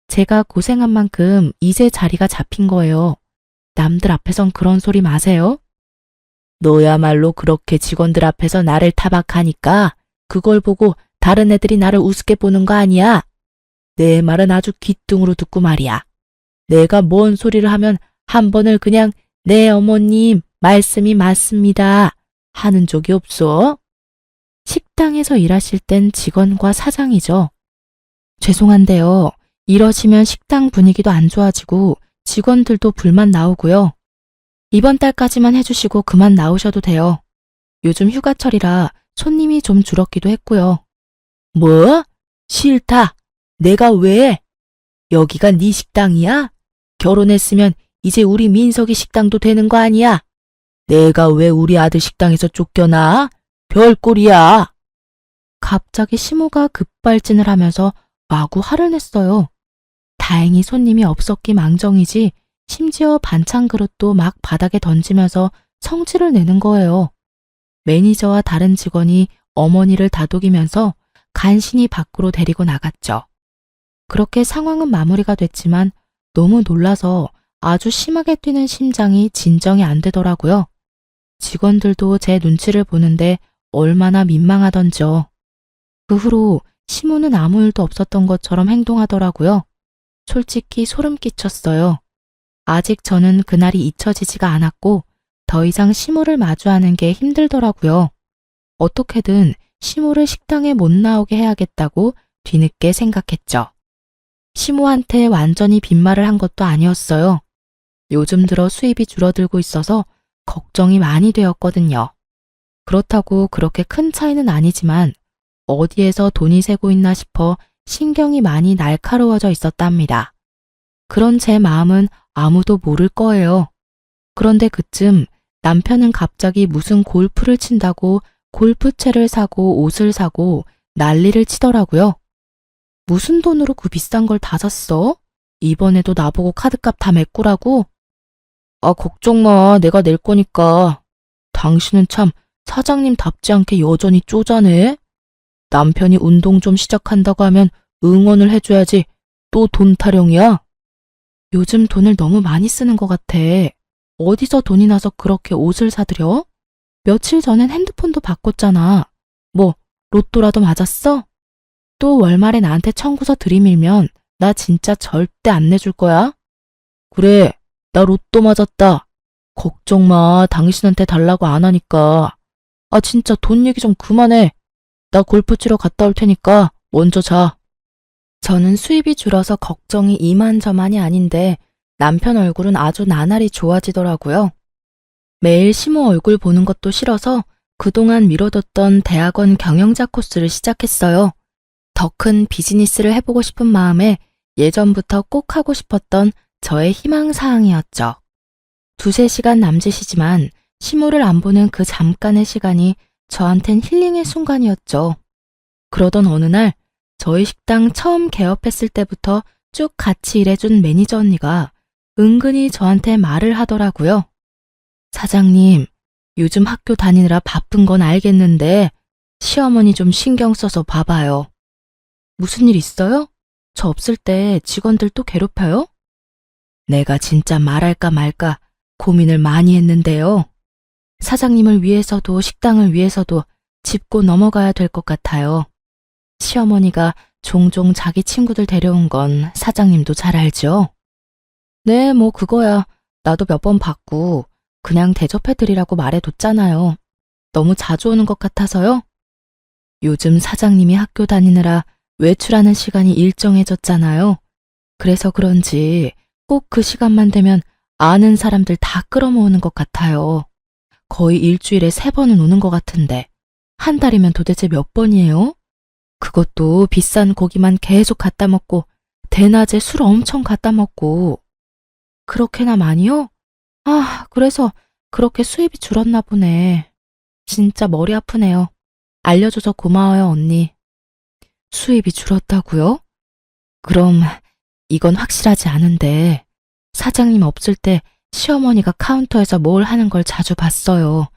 제가 고생한 만큼 이제 자리가 잡힌 거예요. 남들 앞에선 그런 소리 마세요. 너야말로 그렇게 직원들 앞에서 나를 타박하니까 그걸 보고 다른 애들이 나를 우습게 보는 거 아니야? 내 말은 아주 귀뚱으로 듣고 말이야. 내가 뭔 소리를 하면 한 번을 그냥 네 어머님 말씀이 맞습니다 하는 적이 없어? 식당에서 일하실 땐 직원과 사장이죠. 죄송한데요. 이러시면 식당 분위기도 안 좋아지고 직원들도 불만 나오고요. 이번 달까지만 해주시고 그만 나오셔도 돼요. 요즘 휴가철이라 손님이 좀 줄었기도 했고요. 뭐? 싫다. 내가 왜? 여기가 네 식당이야? 결혼했으면 이제 우리 민석이 식당도 되는 거 아니야? 내가 왜 우리 아들 식당에서 쫓겨나? 별꼴이야. 갑자기 시모가 급발진을 하면서 마구 화를 냈어요. 다행히 손님이 없었기 망정이지 심지어 반찬 그릇도 막 바닥에 던지면서 성질을 내는 거예요. 매니저와 다른 직원이 어머니를 다독이면서 간신히 밖으로 데리고 나갔죠. 그렇게 상황은 마무리가 됐지만 너무 놀라서 아주 심하게 뛰는 심장이 진정이 안 되더라고요. 직원들도 제 눈치를 보는데 얼마나 민망하던지요. 그 후로 시모는 아무 일도 없었던 것처럼 행동하더라고요. 솔직히 소름 끼쳤어요. 아직 저는 그날이 잊혀지지가 않았고 더 이상 시모를 마주하는 게 힘들더라고요. 어떻게든 시모를 식당에 못 나오게 해야겠다고 뒤늦게 생각했죠. 시모한테 완전히 빈말을 한 것도 아니었어요. 요즘 들어 수입이 줄어들고 있어서 걱정이 많이 되었거든요. 그렇다고 그렇게 큰 차이는 아니지만 어디에서 돈이 새고 있나 싶어 신경이 많이 날카로워져 있었답니다. 그런 제 마음은 아무도 모를 거예요. 그런데 그쯤 남편은 갑자기 무슨 골프를 친다고 골프채를 사고 옷을 사고 난리를 치더라고요. 무슨 돈으로 그 비싼 걸 다 샀어? 이번에도 나보고 카드값 다 메꾸라고? 아, 걱정 마. 내가 낼 거니까. 당신은 참 사장님답지 않게 여전히 쪼잔해. 남편이 운동 좀 시작한다고 하면 응원을 해줘야지. 또 돈 타령이야? 요즘 돈을 너무 많이 쓰는 것 같아. 어디서 돈이 나서 그렇게 옷을 사들여? 며칠 전엔 핸드폰도 바꿨잖아. 뭐 로또라도 맞았어? 또 월말에 나한테 청구서 들이밀면 나 진짜 절대 안 내줄 거야. 그래, 나 로또 맞았다. 걱정 마. 당신한테 달라고 안 하니까. 아, 진짜 돈 얘기 좀 그만해. 나 골프 치러 갔다 올 테니까 먼저 자. 저는 수입이 줄어서 걱정이 이만저만이 아닌데 남편 얼굴은 아주 나날이 좋아지더라고요. 매일 시모 얼굴 보는 것도 싫어서 그동안 미뤄뒀던 대학원 경영자 코스를 시작했어요. 더 큰 비즈니스를 해보고 싶은 마음에 예전부터 꼭 하고 싶었던 저의 희망사항이었죠. 2~3시간 남짓이지만 시모를 안 보는 그 잠깐의 시간이 저한텐 힐링의 순간이었죠. 그러던 어느 날 저희 식당 처음 개업했을 때부터 쭉 같이 일해준 매니저 언니가 은근히 저한테 말을 하더라고요. 사장님, 요즘 학교 다니느라 바쁜 건 알겠는데 시어머니 좀 신경 써서 봐봐요. 무슨 일 있어요? 저 없을 때 직원들 또 괴롭혀요? 내가 진짜 말할까 말까 고민을 많이 했는데요. 사장님을 위해서도 식당을 위해서도 짚고 넘어가야 될 것 같아요. 시어머니가 종종 자기 친구들 데려온 건 사장님도 잘 알죠? 네, 뭐 그거야. 나도 몇 번 봤고 그냥 대접해드리라고 말해뒀잖아요. 너무 자주 오는 것 같아서요. 요즘 사장님이 학교 다니느라 외출하는 시간이 일정해졌잖아요. 그래서 그런지 꼭 그 시간만 되면 아는 사람들 다 끌어모으는 것 같아요. 거의 일주일에 3번은 오는 것 같은데 한 달이면 도대체 몇 번이에요? 그것도 비싼 고기만 계속 갖다 먹고 대낮에 술 엄청 갖다 먹고. 그렇게나 많이요? 아, 그래서 그렇게 수입이 줄었나 보네. 진짜 머리 아프네요. 알려줘서 고마워요, 언니. 수입이 줄었다고요? 그럼 이건 확실하지 않은데 사장님 없을 때 시어머니가 카운터에서 뭘 하는 걸 자주 봤어요.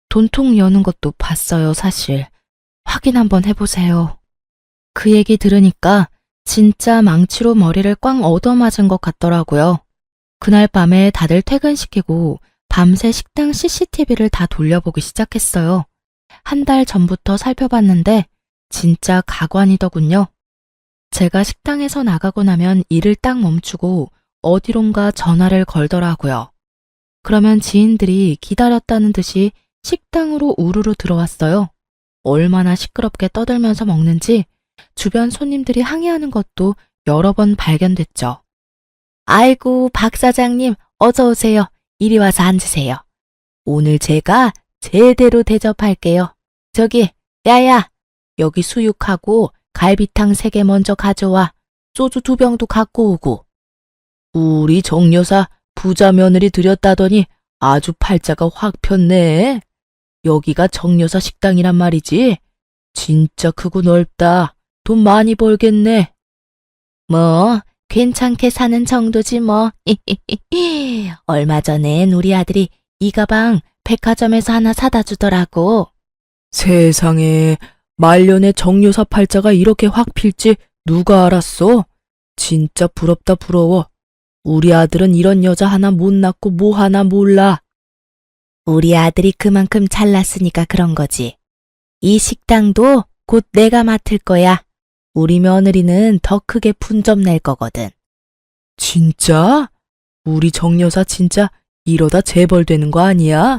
돈통 여는 것도 봤어요, 사실. 확인 한번 해보세요. 그 얘기 들으니까 진짜 망치로 머리를 꽝 얻어맞은 것 같더라고요. 그날 밤에 다들 퇴근시키고 밤새 식당 CCTV를 다 돌려보기 시작했어요. 한 달 전부터 살펴봤는데 진짜 가관이더군요. 제가 식당에서 나가고 나면 일을 딱 멈추고 어디론가 전화를 걸더라고요. 그러면 지인들이 기다렸다는 듯이 식당으로 우르르 들어왔어요. 얼마나 시끄럽게 떠들면서 먹는지 주변 손님들이 항의하는 것도 여러 번 발견됐죠. 아이고, 박 사장님, 어서 오세요. 이리 와서 앉으세요. 오늘 제가 제대로 대접할게요. 저기, 야야, 여기 수육하고 갈비탕 3개 먼저 가져와. 소주 2병도 갖고 오고. 우리 정 여사 부자 며느리 들였다더니 아주 팔자가 확 폈네. 여기가 정 여사 식당이란 말이지. 진짜 크고 넓다. 돈 많이 벌겠네. 뭐 괜찮게 사는 정도지 뭐. 얼마 전엔 우리 아들이 이 가방 백화점에서 하나 사다 주더라고. 세상에, 말년에 정여사 팔자가 이렇게 확 필지 누가 알았어? 진짜 부럽다 부러워. 우리 아들은 이런 여자 하나 못 낳고 뭐 하나 몰라. 우리 아들이 그만큼 잘났으니까 그런 거지. 이 식당도 곧 내가 맡을 거야. 우리 며느리는 더 크게 분점 낼 거거든. 진짜? 우리 정여사 진짜 이러다 재벌되는 거 아니야?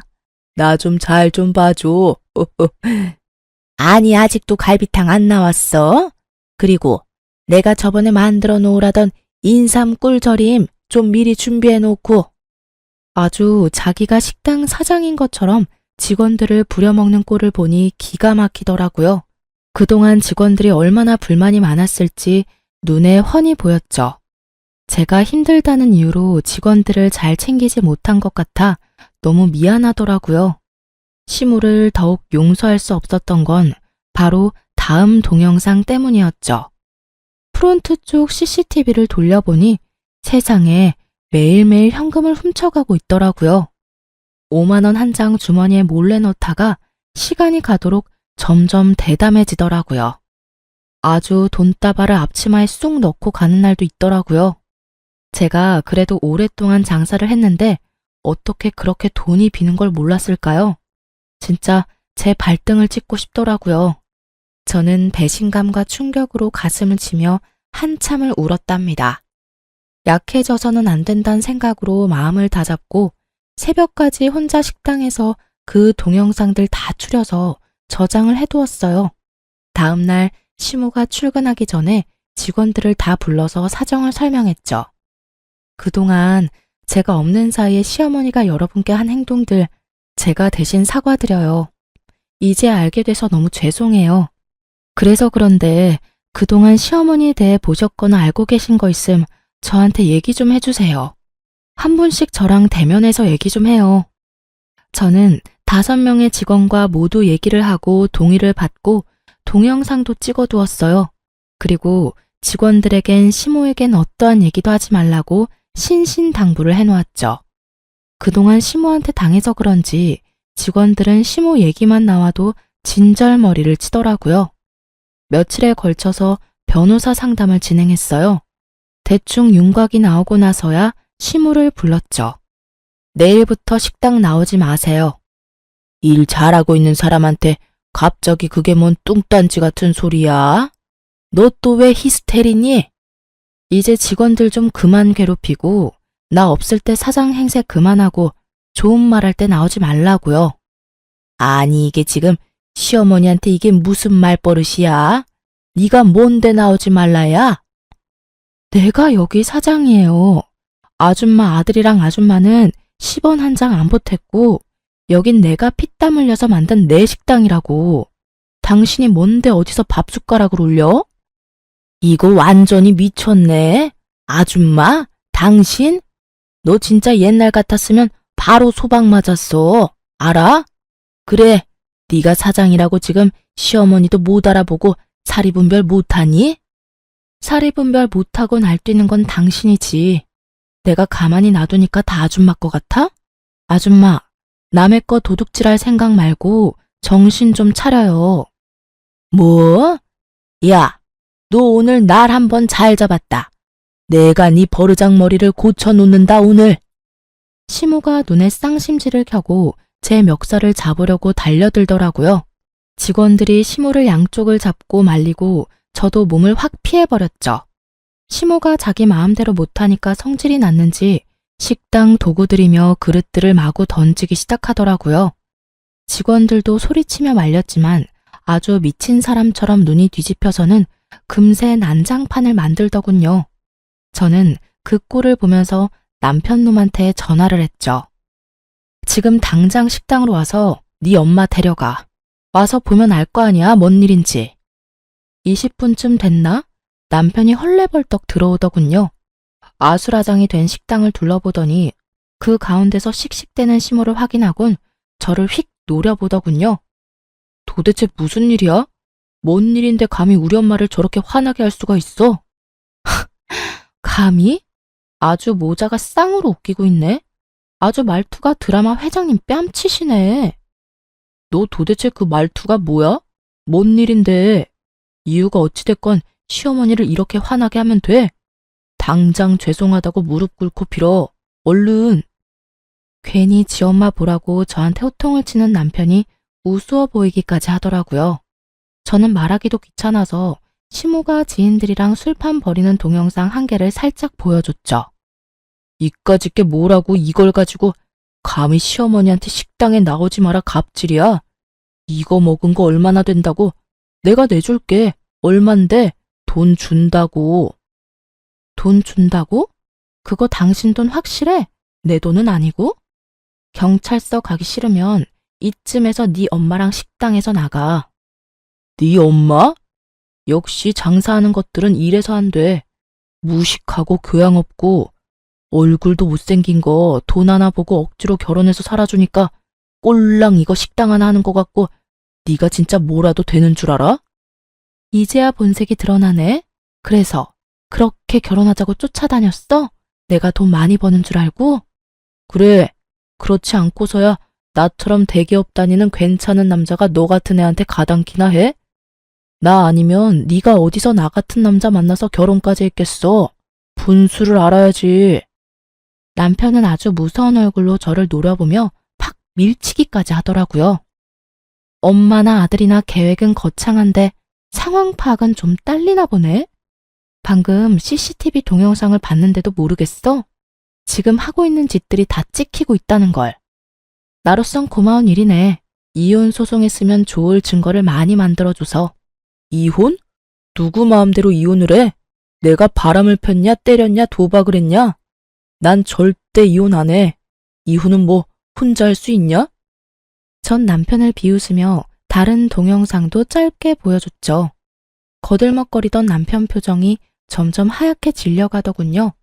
나 좀 잘 좀 봐줘. 아니, 아직도 갈비탕 안 나왔어. 그리고 내가 저번에 만들어 놓으라던 인삼 꿀절임 좀 미리 준비해 놓고. 아주 자기가 식당 사장인 것처럼 직원들을 부려먹는 꼴을 보니 기가 막히더라고요. 그동안 직원들이 얼마나 불만이 많았을지 눈에 훤히 보였죠. 제가 힘들다는 이유로 직원들을 잘 챙기지 못한 것 같아 너무 미안하더라고요. 시무를 더욱 용서할 수 없었던 건 바로 다음 동영상 때문이었죠. 프론트 쪽 CCTV를 돌려보니 세상에 매일매일 현금을 훔쳐가고 있더라고요. 5만 원 한 장 주머니에 몰래 넣다가 시간이 가도록 점점 대담해지더라고요. 아주 돈다발을 앞치마에 쑥 넣고 가는 날도 있더라고요. 제가 그래도 오랫동안 장사를 했는데 어떻게 그렇게 돈이 비는 걸 몰랐을까요? 진짜 제 발등을 찍고 싶더라고요. 저는 배신감과 충격으로 가슴을 치며 한참을 울었답니다. 약해져서는 안 된다는 생각으로 마음을 다잡고 새벽까지 혼자 식당에서 그 동영상들 다 추려서 저장을 해두었어요. 다음날 시모가 출근하기 전에 직원들을 다 불러서 사정을 설명했죠. 그동안 제가 없는 사이에 시어머니가 여러분께 한 행동들 제가 대신 사과드려요. 이제 알게 돼서 너무 죄송해요. 그래서 그런데 그동안 시어머니에 대해 보셨거나 알고 계신 거 있음 저한테 얘기 좀 해주세요. 한 분씩 저랑 대면해서 얘기 좀 해요. 저는 5명의 직원과 모두 얘기를 하고 동의를 받고 동영상도 찍어두었어요. 그리고 직원들에겐 시모에겐 어떠한 얘기도 하지 말라고 신신당부를 해놓았죠. 그동안 시모한테 당해서 그런지 직원들은 시모 얘기만 나와도 진절머리를 치더라고요. 며칠에 걸쳐서 변호사 상담을 진행했어요. 대충 윤곽이 나오고 나서야 시모를 불렀죠. 내일부터 식당 나오지 마세요. 일 잘하고 있는 사람한테 갑자기 그게 뭔 뚱딴지 같은 소리야? 너 또 왜 히스테리니? 이제 직원들 좀 그만 괴롭히고 나 없을 때 사장 행세 그만하고 좋은 말 할 때 나오지 말라고요. 아니 이게 지금 시어머니한테 이게 무슨 말버릇이야? 네가 뭔데 나오지 말라야? 내가 여기 사장이에요. 아줌마 아들이랑 아줌마는 10원 한 장 안 보탰고 여긴 내가 피땀 흘려서 만든 내 식당이라고. 당신이 뭔데 어디서 밥숟가락을 올려? 이거 완전히 미쳤네. 아줌마? 당신? 너 진짜 옛날 같았으면 바로 소방 맞았어. 알아? 그래, 네가 사장이라고 지금 시어머니도 못 알아보고 사리분별 못하니? 사리분별 못하고 날뛰는 건 당신이지. 내가 가만히 놔두니까 다 아줌마 거 같아? 아줌마, 남의 거 도둑질할 생각 말고 정신 좀 차려요. 뭐? 야, 너 오늘 날 한번 잘 잡았다. 내가 네 버르장머리를 고쳐놓는다 오늘. 시모가 눈에 쌍심지를 켜고 제 멱살을 잡으려고 달려들더라고요. 직원들이 시모를 양쪽을 잡고 말리고 저도 몸을 확 피해버렸죠. 시모가 자기 마음대로 못하니까 성질이 났는지 식당 도구들이며 그릇들을 마구 던지기 시작하더라고요. 직원들도 소리치며 말렸지만 아주 미친 사람처럼 눈이 뒤집혀서는 금세 난장판을 만들더군요. 저는 그 꼴을 보면서 남편 놈한테 전화를 했죠. 지금 당장 식당으로 와서 네 엄마 데려가. 와서 보면 알 거 아니야, 뭔 일인지. 20분쯤 됐나? 남편이 헐레벌떡 들어오더군요. 아수라장이 된 식당을 둘러보더니 그 가운데서 씩씩대는 시모를 확인하곤 저를 휙 노려보더군요. 도대체 무슨 일이야? 뭔 일인데 감히 우리 엄마를 저렇게 화나게 할 수가 있어? 감히? 아주 모자가 쌍으로 웃기고 있네. 아주 말투가 드라마 회장님 뺨치시네. 너 도대체 그 말투가 뭐야? 뭔 일인데? 이유가 어찌됐건 시어머니를 이렇게 화나게 하면 돼. 당장 죄송하다고 무릎 꿇고 빌어. 얼른. 괜히 지 엄마 보라고 저한테 호통을 치는 남편이 우스워 보이기까지 하더라고요. 저는 말하기도 귀찮아서 시모가 지인들이랑 술판 벌이는 동영상 한 개를 살짝 보여줬죠. 이까짓 게 뭐라고 이걸 가지고 감히 시어머니한테 식당에 나오지 마라 갑질이야. 이거 먹은 거 얼마나 된다고? 내가 내줄게. 얼만데? 돈 준다고. 돈 준다고? 그거 당신 돈 확실해? 내 돈은 아니고? 경찰서 가기 싫으면 이쯤에서 네 엄마랑 식당에서 나가. 네 엄마? 역시 장사하는 것들은 이래서 안 돼. 무식하고 교양 없고 얼굴도 못생긴 거 돈 하나 보고 억지로 결혼해서 살아주니까 꼴랑 이거 식당 하나 하는 것 같고 네가 진짜 뭐라도 되는 줄 알아? 이제야 본색이 드러나네. 그래서 그렇게 결혼하자고 쫓아다녔어? 내가 돈 많이 버는 줄 알고? 그래, 그렇지 않고서야 나처럼 대기업 다니는 괜찮은 남자가 너 같은 애한테 가당키나 해? 나 아니면 네가 어디서 나 같은 남자 만나서 결혼까지 했겠어? 분수를 알아야지. 남편은 아주 무서운 얼굴로 저를 노려보며 팍 밀치기까지 하더라고요. 엄마나 아들이나 계획은 거창한데 상황 파악은 좀 딸리나 보네. 방금 CCTV 동영상을 봤는데도 모르겠어? 지금 하고 있는 짓들이 다 찍히고 있다는 걸. 나로선 고마운 일이네. 이혼 소송했으면 좋을 증거를 많이 만들어줘서. 이혼? 누구 마음대로 이혼을 해? 내가 바람을 폈냐, 때렸냐, 도박을 했냐? 난 절대 이혼 안 해. 이혼은 뭐 혼자 할 수 있냐? 전 남편을 비웃으며 다른 동영상도 짧게 보여줬죠. 거들먹거리던 남편 표정이 점점 하얗게 질려가더군요.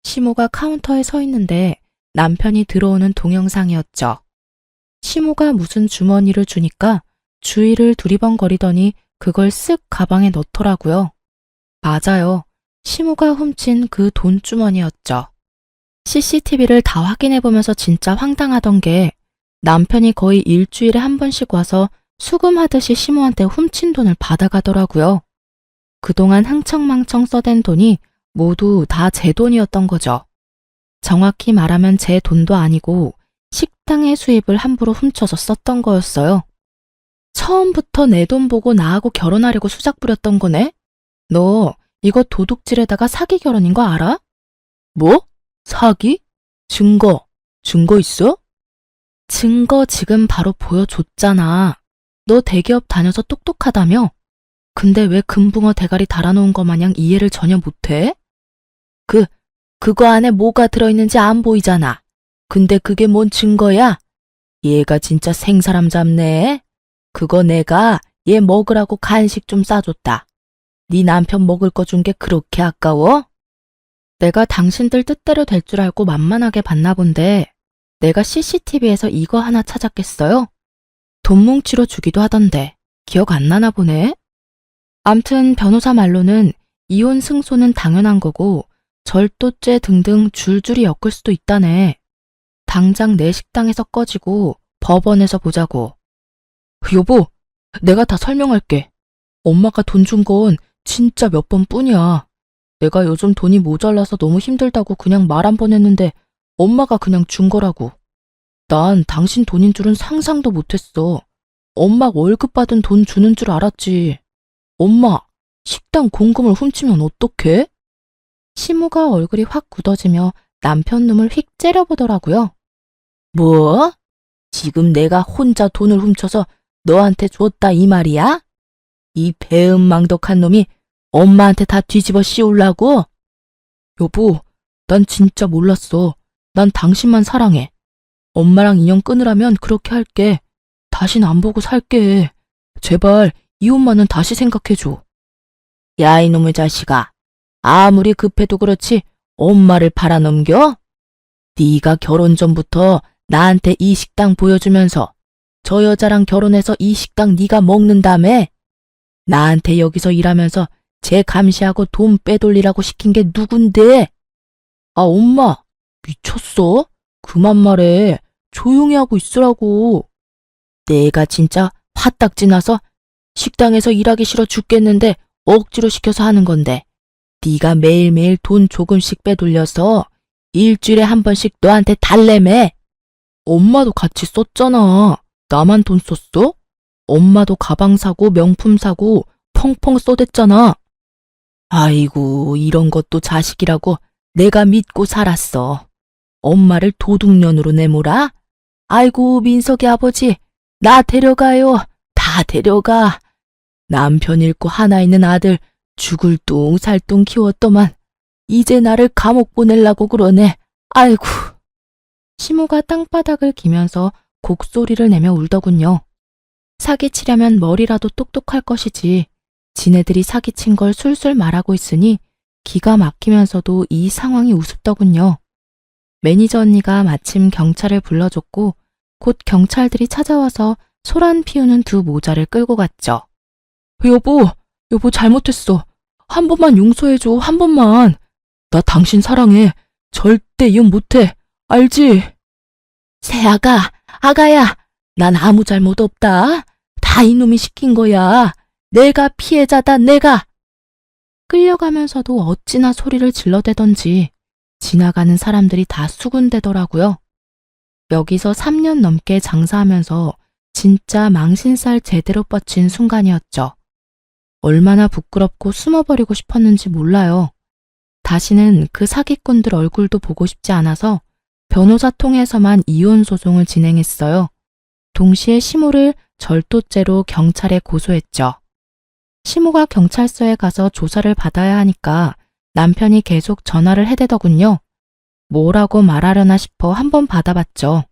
시모가 카운터에 서 있는데 남편이 들어오는 동영상이었죠. 시모가 무슨 주머니를 주니까 주위를 두리번거리더니 그걸 쓱 가방에 넣더라고요. 맞아요. 시모가 훔친 그 돈주머니였죠. CCTV를 다 확인해보면서 진짜 황당하던 게 남편이 거의 일주일에 한 번씩 와서 수금하듯이 시모한테 훔친 돈을 받아가더라고요. 그동안 흥청망청 써댄 돈이 모두 다 제 돈이었던 거죠. 정확히 말하면 제 돈도 아니고 식당의 수입을 함부로 훔쳐서 썼던 거였어요. 처음부터 내 돈 보고 나하고 결혼하려고 수작 부렸던 거네? 너 이거 도둑질에다가 사기 결혼인 거 알아? 뭐? 사기? 증거 있어? 증거 지금 바로 보여줬잖아. 너 대기업 다녀서 똑똑하다며? 근데 왜 금붕어 대가리 달아놓은 거 마냥 이해를 전혀 못해? 그거 안에 뭐가 들어있는지 안 보이잖아. 근데 그게 뭔 증거야? 얘가 진짜 생사람 잡네. 그거 내가 얘 먹으라고 간식 좀 싸줬다. 네 남편 먹을 거 준 게 그렇게 아까워? 내가 당신들 뜻대로 될 줄 알고 만만하게 봤나 본데 내가 CCTV에서 이거 하나 찾았겠어요? 돈 뭉치로 주기도 하던데 기억 안 나나 보네? 암튼 변호사 말로는 이혼 승소는 당연한 거고 절도죄 등등 줄줄이 엮을 수도 있다네. 당장 내 식당에서 꺼지고 법원에서 보자고. 여보, 내가 다 설명할게. 엄마가 돈 준 건 진짜 몇 번뿐이야. 내가 요즘 돈이 모자라서 너무 힘들다고 그냥 말 한 번 했는데 엄마가 그냥 준 거라고. 난 당신 돈인 줄은 상상도 못했어. 엄마 월급 받은 돈 주는 줄 알았지. 엄마, 식당 공금을 훔치면 어떡해? 시모가 얼굴이 확 굳어지며 남편 놈을 휙 째려보더라고요. 뭐? 지금 내가 혼자 돈을 훔쳐서 너한테 줬다 이 말이야? 이 배은망덕한 놈이 엄마한테 다 뒤집어 씌우려고? 여보, 난 진짜 몰랐어. 난 당신만 사랑해. 엄마랑 인연 끊으라면 그렇게 할게. 다신 안 보고 살게. 제발 이혼만은 다시 생각해줘. 야, 이놈의 자식아. 아무리 급해도 그렇지 엄마를 팔아넘겨? 네가 결혼 전부터 나한테 이 식당 보여주면서 저 여자랑 결혼해서 이 식당 네가 먹는다며? 나한테 여기서 일하면서 쟤 감시하고 돈 빼돌리라고 시킨 게 누군데? 아, 엄마, 미쳤어? 그만 말해. 조용히 하고 있으라고. 내가 진짜 화딱지 나서 식당에서 일하기 싫어 죽겠는데 억지로 시켜서 하는 건데 네가 매일매일 돈 조금씩 빼돌려서 일주일에 한 번씩 너한테 달래매. 엄마도 같이 썼잖아. 나만 돈 썼어? 엄마도 가방 사고 명품 사고 펑펑 쏘댔잖아. 아이고, 이런 것도 자식이라고 내가 믿고 살았어. 엄마를 도둑년으로 내몰아? 아이고, 민석이 아버지, 나 데려가요. 다 데려가. 남편 잃고 하나 있는 아들 죽을 뚱 살뚱 키웠더만 이제 나를 감옥 보내려고 그러네. 아이고. 시모가 땅바닥을 기면서 곡소리를 내며 울더군요. 사기치려면 머리라도 똑똑할 것이지. 지네들이 사기친 걸 술술 말하고 있으니 기가 막히면서도 이 상황이 우습더군요. 매니저 언니가 마침 경찰을 불러줬고 곧 경찰들이 찾아와서 소란 피우는 두 모자를 끌고 갔죠. 여보 잘못했어. 한 번만 용서해줘, 한 번만. 나 당신 사랑해. 절대 이혼 못해. 알지? 새아가, 아가야, 난 아무 잘못 없다. 다 이놈이 시킨 거야. 내가 피해자다, 내가. 끌려가면서도 어찌나 소리를 질러대던지 지나가는 사람들이 다 수군대더라고요. 여기서 3년 넘게 장사하면서 진짜 망신살 제대로 뻗친 순간이었죠. 얼마나 부끄럽고 숨어버리고 싶었는지 몰라요. 다시는 그 사기꾼들 얼굴도 보고 싶지 않아서 변호사 통해서만 이혼 소송을 진행했어요. 동시에 시모를 절도죄로 경찰에 고소했죠. 시모가 경찰서에 가서 조사를 받아야 하니까 남편이 계속 전화를 해대더군요. 뭐라고 말하려나 싶어 한번 받아봤죠.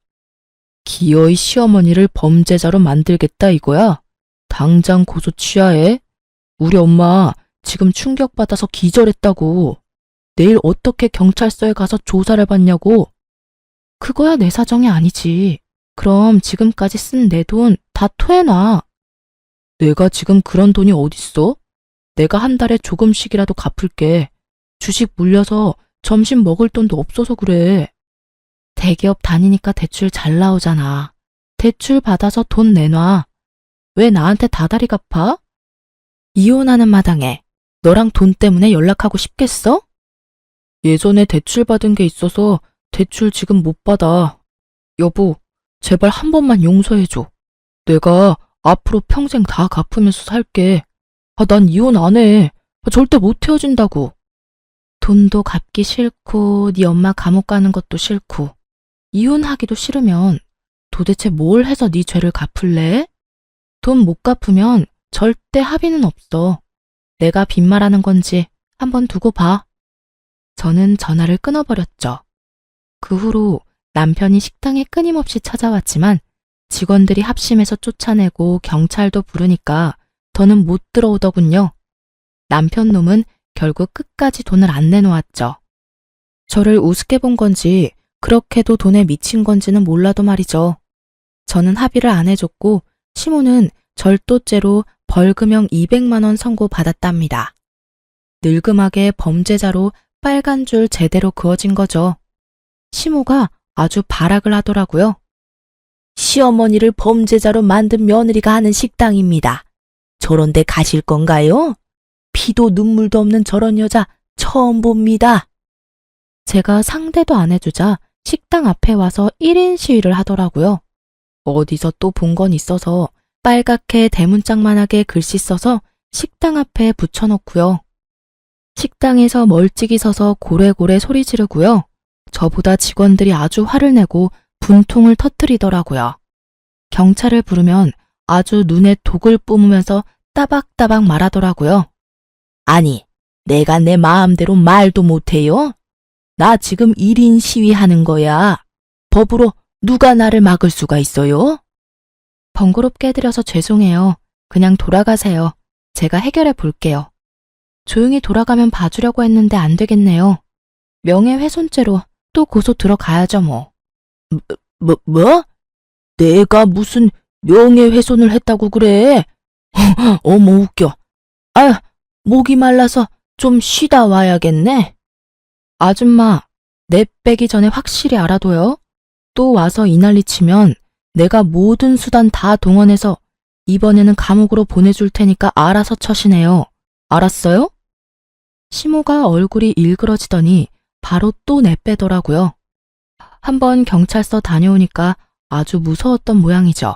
기어이 시어머니를 범죄자로 만들겠다 이거야? 당장 고소 취하해. 우리 엄마 지금 충격받아서 기절했다고. 내일 어떻게 경찰서에 가서 조사를 받냐고. 그거야 내 사정이 아니지. 그럼 지금까지 쓴 내 돈 다 토해놔. 내가 지금 그런 돈이 어딨어? 내가 한 달에 조금씩이라도 갚을게. 주식 물려서 점심 먹을 돈도 없어서 그래. 대기업 다니니까 대출 잘 나오잖아. 대출 받아서 돈 내놔. 왜 나한테 다달이 갚아? 이혼하는 마당에 너랑 돈 때문에 연락하고 싶겠어? 예전에 대출 받은 게 있어서 대출 지금 못 받아. 여보, 제발 한 번만 용서해줘. 내가 앞으로 평생 다 갚으면서 살게. 난 이혼 안 해. 절대 못 헤어진다고. 돈도 갚기 싫고 네 엄마 감옥 가는 것도 싫고 이혼하기도 싫으면 도대체 뭘 해서 네 죄를 갚을래? 돈 못 갚으면 절대 합의는 없어. 내가 빈말하는 건지 한번 두고 봐. 저는 전화를 끊어버렸죠. 그 후로 남편이 식당에 끊임없이 찾아왔지만 직원들이 합심해서 쫓아내고 경찰도 부르니까 더는 못 들어오더군요. 남편 놈은 결국 끝까지 돈을 안 내놓았죠. 저를 우습게 본 건지 그렇게도 돈에 미친 건지는 몰라도 말이죠. 저는 합의를 안 해줬고 시모는 절도죄로 벌금형 200만 원 선고받았답니다. 늙음하게 범죄자로 빨간 줄 제대로 그어진 거죠. 시모가 아주 발악을 하더라고요. 시어머니를 범죄자로 만든 며느리가 하는 식당입니다. 저런 데 가실 건가요? 피도 눈물도 없는 저런 여자 처음 봅니다. 제가 상대도 안 해주자 식당 앞에 와서 1인 시위를 하더라고요. 어디서 또 본 건 있어서 빨갛게 대문짝만하게 글씨 써서 식당 앞에 붙여놓고요. 식당에서 멀찍이 서서 고래고래 소리 지르고요. 저보다 직원들이 아주 화를 내고 분통을 터뜨리더라고요. 경찰을 부르면 아주 눈에 독을 뿜으면서 따박따박 말하더라고요. 아니, 내가 내 마음대로 말도 못해요? 나 지금 1인 시위하는 거야. 법으로 누가 나를 막을 수가 있어요? 번거롭게 해드려서 죄송해요. 그냥 돌아가세요. 제가 해결해 볼게요. 조용히 돌아가면 봐주려고 했는데 안 되겠네요. 명예훼손죄로 또 고소 들어가야죠 뭐. 뭐? 내가 무슨 명예훼손을 했다고 그래? 어머 웃겨. 아, 목이 말라서 좀 쉬다 와야겠네. 아줌마, 내 빼기 전에 확실히 알아둬요. 또 와서 이 난리 치면 내가 모든 수단 다 동원해서 이번에는 감옥으로 보내줄 테니까 알아서 처신해요. 알았어요? 시모가 얼굴이 일그러지더니 바로 또 내빼더라고요. 한번 경찰서 다녀오니까 아주 무서웠던 모양이죠.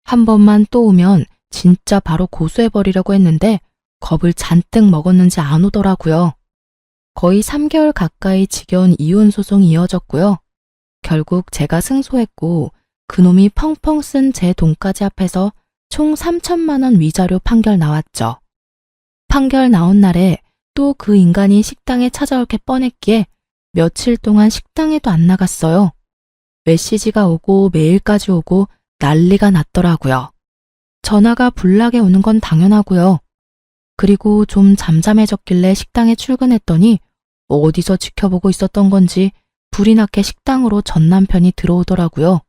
한 번만 또 오면 진짜 바로 고소해버리려고 했는데 겁을 잔뜩 먹었는지 안 오더라고요. 거의 3개월 가까이 지겨운 이혼 소송이 이어졌고요. 결국 제가 승소했고 그놈이 펑펑 쓴 제 돈까지 합해서 총 3천만 원 위자료 판결 나왔죠. 판결 나온 날에 또 그 인간이 식당에 찾아올 게 뻔했기에 며칠 동안 식당에도 안 나갔어요. 메시지가 오고 메일까지 오고 난리가 났더라고요. 전화가 불나게 오는 건 당연하고요. 그리고 좀 잠잠해졌길래 식당에 출근했더니 어디서 지켜보고 있었던 건지 불이 나게 식당으로 전 남편이 들어오더라고요.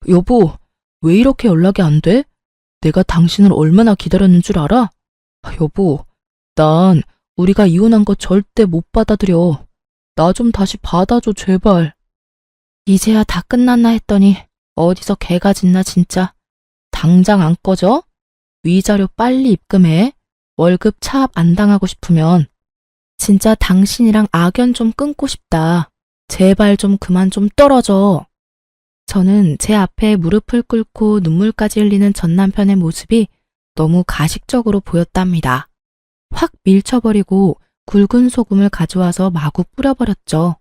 여보, 왜 이렇게 연락이 안 돼? 내가 당신을 얼마나 기다렸는 줄 알아? 여보, 난 우리가 이혼한 거 절대 못 받아들여. 나 좀 다시 받아줘, 제발. 이제야 다 끝났나 했더니 어디서 개가 짖나 진짜. 당장 안 꺼져? 위자료 빨리 입금해. 월급 차압 안 당하고 싶으면. 진짜 당신이랑 악연 좀 끊고 싶다. 제발 좀 그만 좀 떨어져. 저는 제 앞에 무릎을 꿇고 눈물까지 흘리는 전 남편의 모습이 너무 가식적으로 보였답니다. 확 밀쳐버리고 굵은 소금을 가져와서 마구 뿌려버렸죠.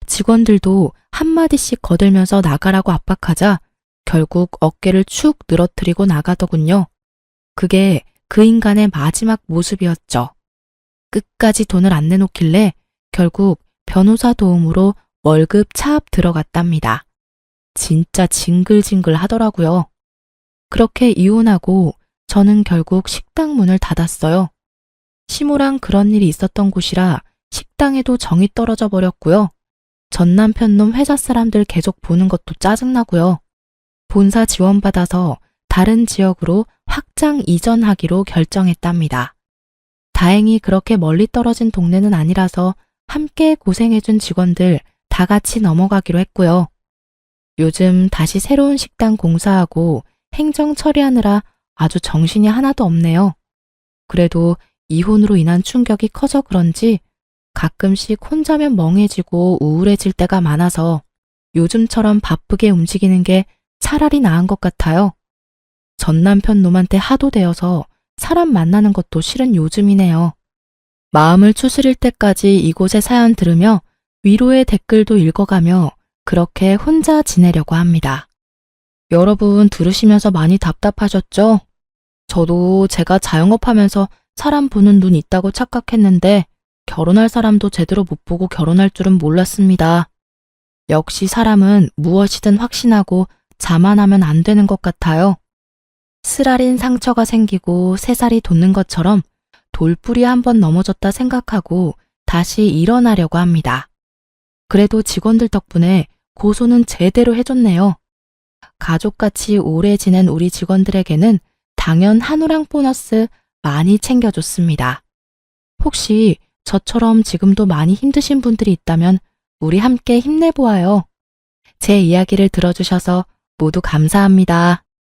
직원들도 한마디씩 거들면서 나가라고 압박하자 결국 어깨를 축 늘어뜨리고 나가더군요. 그게 그 인간의 마지막 모습이었죠. 끝까지 돈을 안 내놓길래 결국 변호사 도움으로 월급 차압 들어갔답니다. 진짜 징글징글 하더라고요. 그렇게 이혼하고 저는 결국 식당 문을 닫았어요. 시무랑 그런 일이 있었던 곳이라 식당에도 정이 떨어져 버렸고요. 전 남편 놈 회사 사람들 계속 보는 것도 짜증나고요. 본사 지원받아서 다른 지역으로 확장 이전하기로 결정했답니다. 다행히 그렇게 멀리 떨어진 동네는 아니라서 함께 고생해준 직원들 다 같이 넘어가기로 했고요. 요즘 다시 새로운 식당 공사하고 행정 처리하느라 아주 정신이 하나도 없네요. 그래도 이혼으로 인한 충격이 커서 그런지 가끔씩 혼자면 멍해지고 우울해질 때가 많아서 요즘처럼 바쁘게 움직이는 게 차라리 나은 것 같아요. 전 남편 놈한테 하도 대어서 사람 만나는 것도 싫은 요즘이네요. 마음을 추스릴 때까지 이곳의 사연 들으며 위로의 댓글도 읽어가며 그렇게 혼자 지내려고 합니다. 여러분 들으시면서 많이 답답하셨죠? 저도 제가 자영업하면서 사람 보는 눈 있다고 착각했는데 결혼할 사람도 제대로 못 보고 결혼할 줄은 몰랐습니다. 역시 사람은 무엇이든 확신하고 자만하면 안 되는 것 같아요. 쓰라린 상처가 생기고 새살이 돋는 것처럼 돌뿌리 한번 넘어졌다 생각하고 다시 일어나려고 합니다. 그래도 직원들 덕분에 고소는 제대로 해줬네요. 가족같이 오래 지낸 우리 직원들에게는 당연 한우랑 보너스 많이 챙겨줬습니다. 혹시 저처럼 지금도 많이 힘드신 분들이 있다면 우리 함께 힘내보아요. 제 이야기를 들어주셔서 모두 감사합니다.